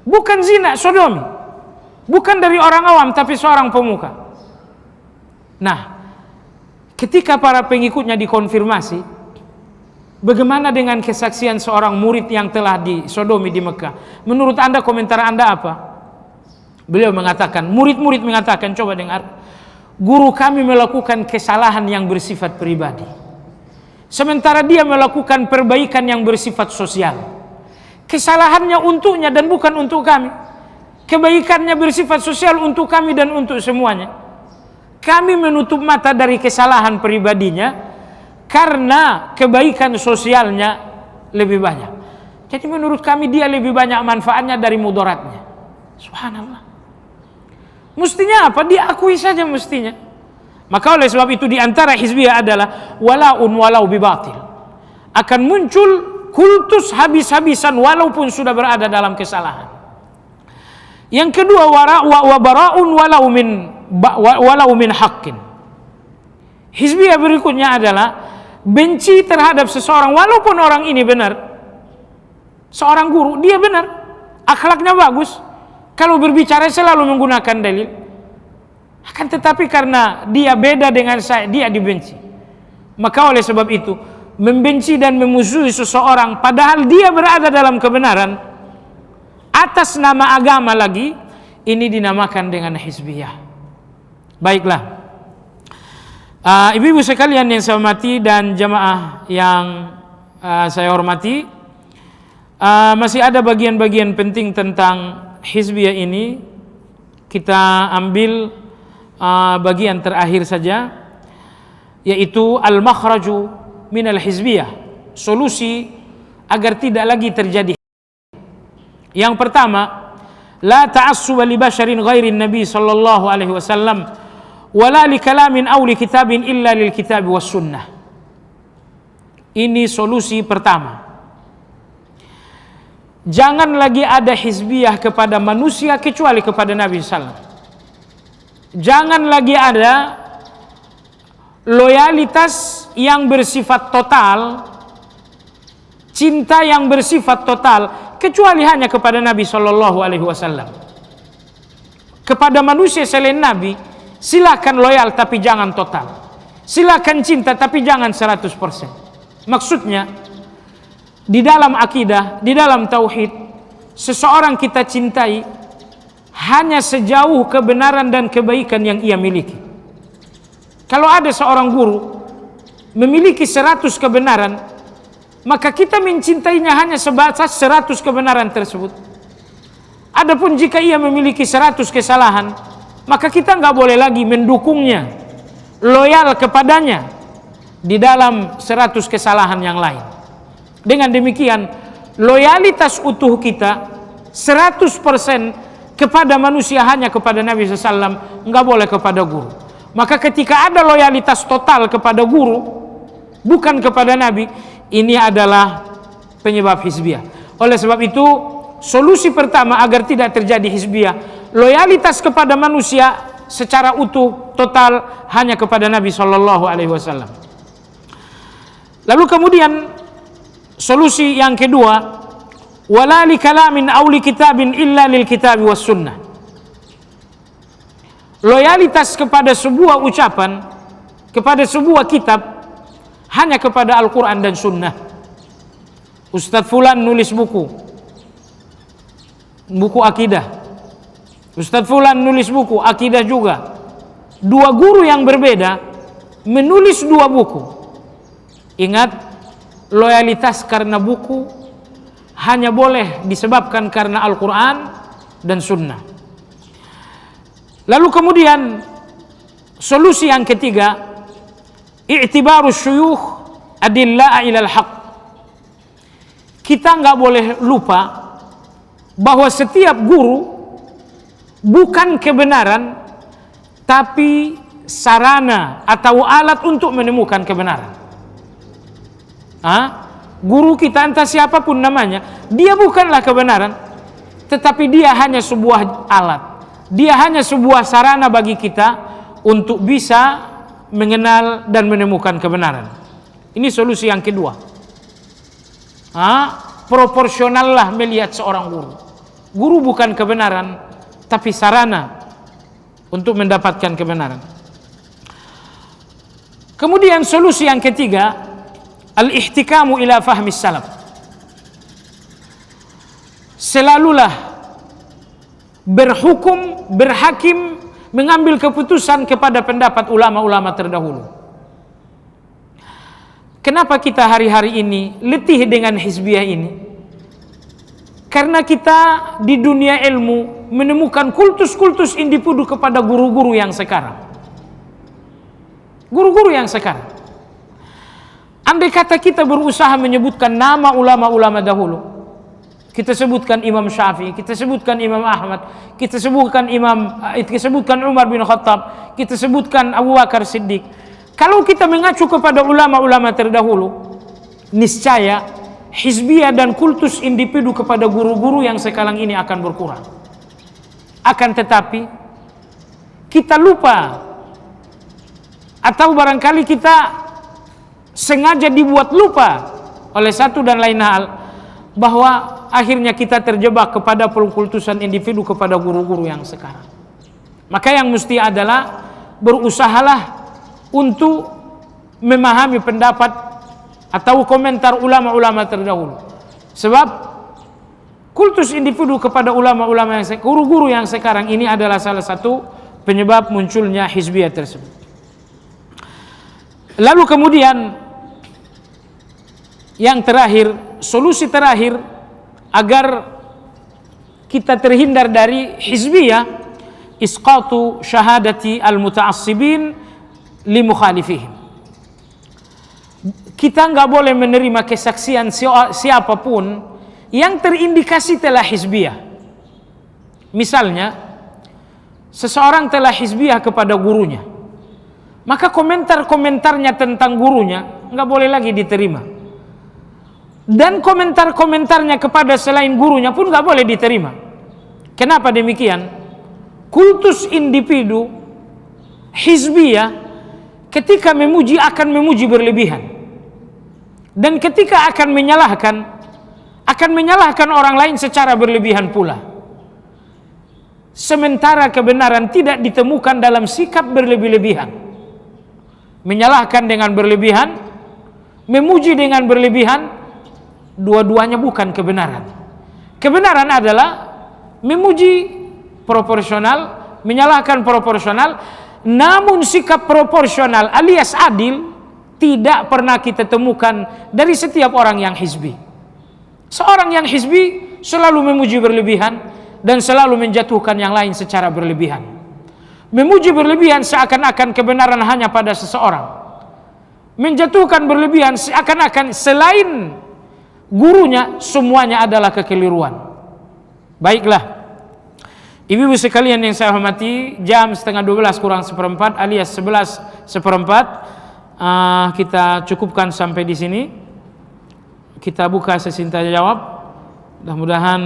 Bukan zina, sodomi. Bukan dari orang awam, tapi seorang pemuka. Nah, ketika para pengikutnya dikonfirmasi, bagaimana dengan kesaksian seorang murid yang telah disodomi di Mekah? Menurut Anda, komentar Anda apa? Beliau mengatakan, murid-murid mengatakan, coba dengar, guru kami melakukan kesalahan yang bersifat pribadi, sementara dia melakukan perbaikan yang bersifat sosial. Kesalahannya untuknya dan bukan untuk kami. Kebaikannya bersifat sosial untuk kami dan untuk semuanya. Kami menutup mata dari kesalahan pribadinya karena kebaikan sosialnya lebih banyak. Jadi menurut kami dia lebih banyak manfaatnya dari mudaratnya. Subhanallah. Mestinya apa? Diakui saja mestinya. Maka oleh sebab itu diantara hizbiyah adalah walaun walau bibatil. Akan muncul kultus habis-habisan walaupun sudah berada dalam kesalahan. Yang kedua wabaraun walau min haqqin. Hizbiyah berikutnya adalah benci terhadap seseorang walaupun orang ini benar. Seorang guru, dia benar, akhlaknya bagus, kalau berbicara selalu menggunakan dalil. Akan tetapi karena dia beda dengan saya, dia dibenci. Maka oleh sebab itu, membenci dan memusuhi seseorang padahal dia berada dalam kebenaran atas nama agama lagi, ini dinamakan dengan hizbiyah. Baiklah, ibu-ibu sekalian yang saya hormati dan jamaah yang saya hormati, masih ada bagian-bagian penting tentang hizbiyah ini. Kita ambil bagian terakhir saja, yaitu al-makhraju minal hizbiyah, solusi agar tidak lagi terjadi. Yang pertama, la ta'assuba li basharin ghairin nabi sallallahu alaihi wasallam wala li kalamin aw li kitabin illa lil kitab was sunnah. Ini solusi pertama. Jangan lagi ada hizbiyah kepada manusia kecuali kepada Nabi SAW. Jangan lagi ada loyalitas yang bersifat total, cinta yang bersifat total kecuali hanya kepada Nabi SAW. Kepada manusia selain Nabi silakan loyal tapi jangan total. Silakan cinta tapi jangan 100%. Maksudnya, di dalam akidah, di dalam tauhid, seseorang kita cintai hanya sejauh kebenaran dan kebaikan yang ia miliki. Kalau ada seorang guru memiliki 100 kebenaran, maka kita mencintainya hanya sebatas 100 kebenaran tersebut. Adapun jika ia memiliki 100 kesalahan, maka kita nggak boleh lagi mendukungnya, loyal kepadanya di dalam 100 kesalahan yang lain. Dengan demikian, loyalitas utuh kita 100% kepada manusia hanya kepada Nabi SAW, nggak boleh kepada guru. Maka ketika ada loyalitas total kepada guru, bukan kepada Nabi, ini adalah penyebab hizbiyah. Oleh sebab itu, solusi pertama agar tidak terjadi hizbiyah, loyalitas kepada manusia secara utuh total hanya kepada Nabi SAW. Lalu kemudian solusi yang kedua, wala li kalamin aw li kitabin illa lil kitabi was sunnah. Loyalitas kepada sebuah ucapan, kepada sebuah kitab hanya kepada Al-Quran dan Sunnah. Ustadz Fulan nulis buku akidah. Ustadz Fulan nulis buku akidah juga. Dua guru yang berbeda menulis dua buku. Ingat, loyalitas karena buku hanya boleh disebabkan karena Al-Quran dan Sunnah. Lalu kemudian solusi yang ketiga, i'tibaru syuyukh adilla'a ilal haq. Kita nggak boleh lupa bahwa setiap guru bukan kebenaran, tapi sarana atau alat untuk menemukan kebenaran. Guru kita entah siapapun namanya, dia bukanlah kebenaran, tetapi dia hanya sebuah alat. Dia hanya sebuah sarana bagi kita untuk bisa mengenal dan menemukan kebenaran. Ini solusi yang kedua. Proporsionallah melihat seorang guru. Guru bukan kebenaran, tapi sarana untuk mendapatkan kebenaran. Kemudian solusi yang ketiga, al-ihtikamu ila fahmi salaf. Selalulah berhukum, berhakim, mengambil keputusan kepada pendapat ulama-ulama terdahulu. Kenapa kita hari-hari ini letih dengan hizbiyah ini? Karena kita di dunia ilmu menemukan kultus-kultus individu kepada guru-guru yang sekarang. Guru-guru yang sekarang. Andai kata kita berusaha menyebutkan nama ulama-ulama dahulu, kita sebutkan Imam Syafi'i, kita sebutkan Imam Ahmad, kita sebutkan Umar bin Khattab, kita sebutkan Abu Bakar Siddiq. Kalau kita mengacu kepada ulama-ulama terdahulu, niscaya hizbiyah dan kultus individu kepada guru-guru yang sekarang ini akan berkurang. Akan tetapi kita lupa, atau barangkali kita sengaja dibuat lupa oleh satu dan lain hal, bahwa akhirnya kita terjebak kepada pengkultusan individu kepada guru-guru yang sekarang. Maka yang mesti adalah berusahalah untuk memahami pendapat atau komentar ulama-ulama terdahulu. Sebab kultus individu kepada ulama-ulama yang guru-guru yang sekarang ini adalah salah satu penyebab munculnya hizbiyah tersebut. Lalu kemudian yang terakhir, solusi terakhir agar kita terhindar dari hizbiyah, isqatu syahadati al-muta'assibin li mukhalifihim. Kita nggak boleh menerima kesaksian siapapun yang terindikasi telah hizbiyah. Misalnya, seseorang telah hizbiyah kepada gurunya, maka komentar-komentarnya tentang gurunya nggak boleh lagi diterima. Dan komentar-komentarnya kepada selain gurunya pun nggak boleh diterima. Kenapa demikian? Kultus individu hizbiyah ketika memuji akan memuji berlebihan. Dan ketika akan menyalahkan orang lain secara berlebihan pula. Sementara kebenaran tidak ditemukan dalam sikap berlebih-lebihan. Menyalahkan dengan berlebihan, memuji dengan berlebihan, dua-duanya bukan kebenaran. Kebenaran adalah memuji proporsional, menyalahkan proporsional, namun sikap proporsional alias adil tidak pernah kita temukan dari setiap orang yang hizbi. Seorang yang hizbi selalu memuji berlebihan dan selalu menjatuhkan yang lain secara berlebihan. Memuji berlebihan seakan-akan kebenaran hanya pada seseorang. Menjatuhkan berlebihan seakan-akan selain gurunya semuanya adalah kekeliruan. Baiklah, ibu-ibu sekalian yang saya hormati, jam 11:30 kurang seperempat alias 11:15. Kita cukupkan sampai di sini. Kita buka sesi tanya jawab. Mudah-mudahan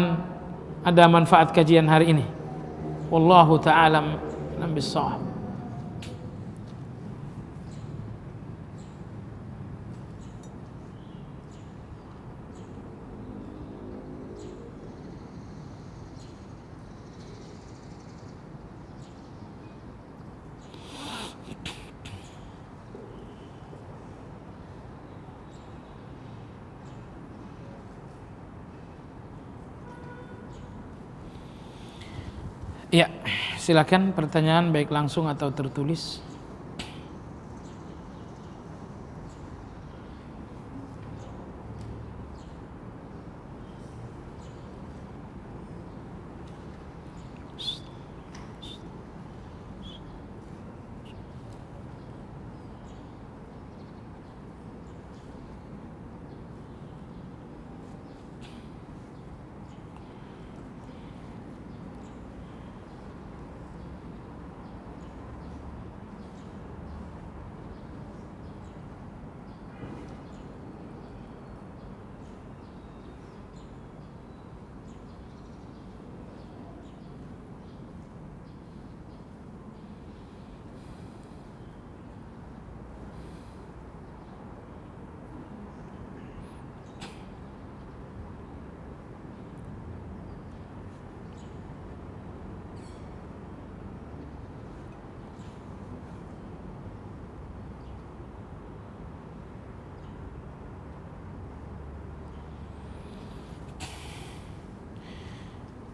ada manfaat kajian hari ini. Wallahu ta'ala a'lam bissawab. Ya, silakan pertanyaan baik langsung atau tertulis.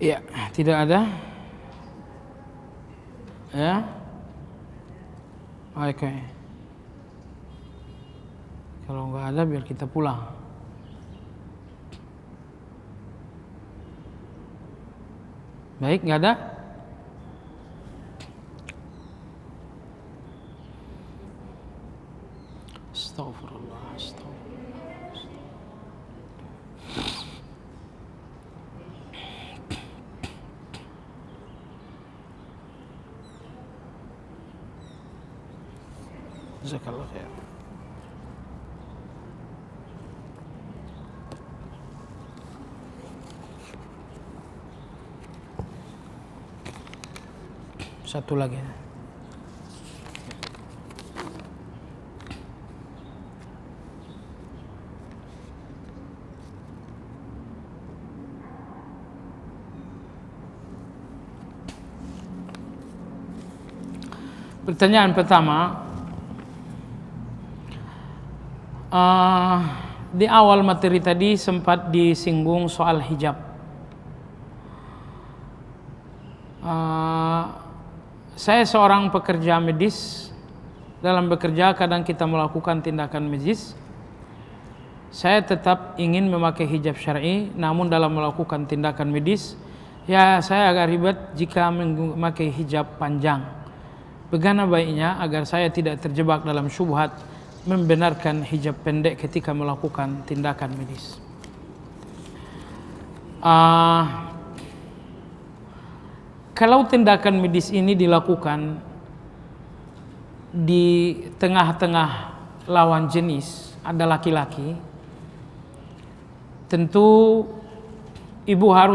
Ya, tidak ada. Ya. Oke. Kalau nggak ada biar kita pulang. Baik, nggak ada? Astagfirullah, astagfirullah. Jazakallah khair. Satu lagi. Pertanyaan pertama, di awal materi tadi sempat disinggung soal hijab. Saya seorang pekerja medis. Dalam bekerja kadang kita melakukan tindakan medis. Saya tetap ingin memakai hijab syar'i, namun dalam melakukan tindakan medis, ya saya agak ribet jika memakai hijab panjang. Bagaimana baiknya agar saya tidak terjebak dalam syubhat membenarkan hijab pendek ketika melakukan tindakan medis? Kalau tindakan medis ini dilakukan di tengah-tengah lawan jenis ada laki-laki, tentu ibu harus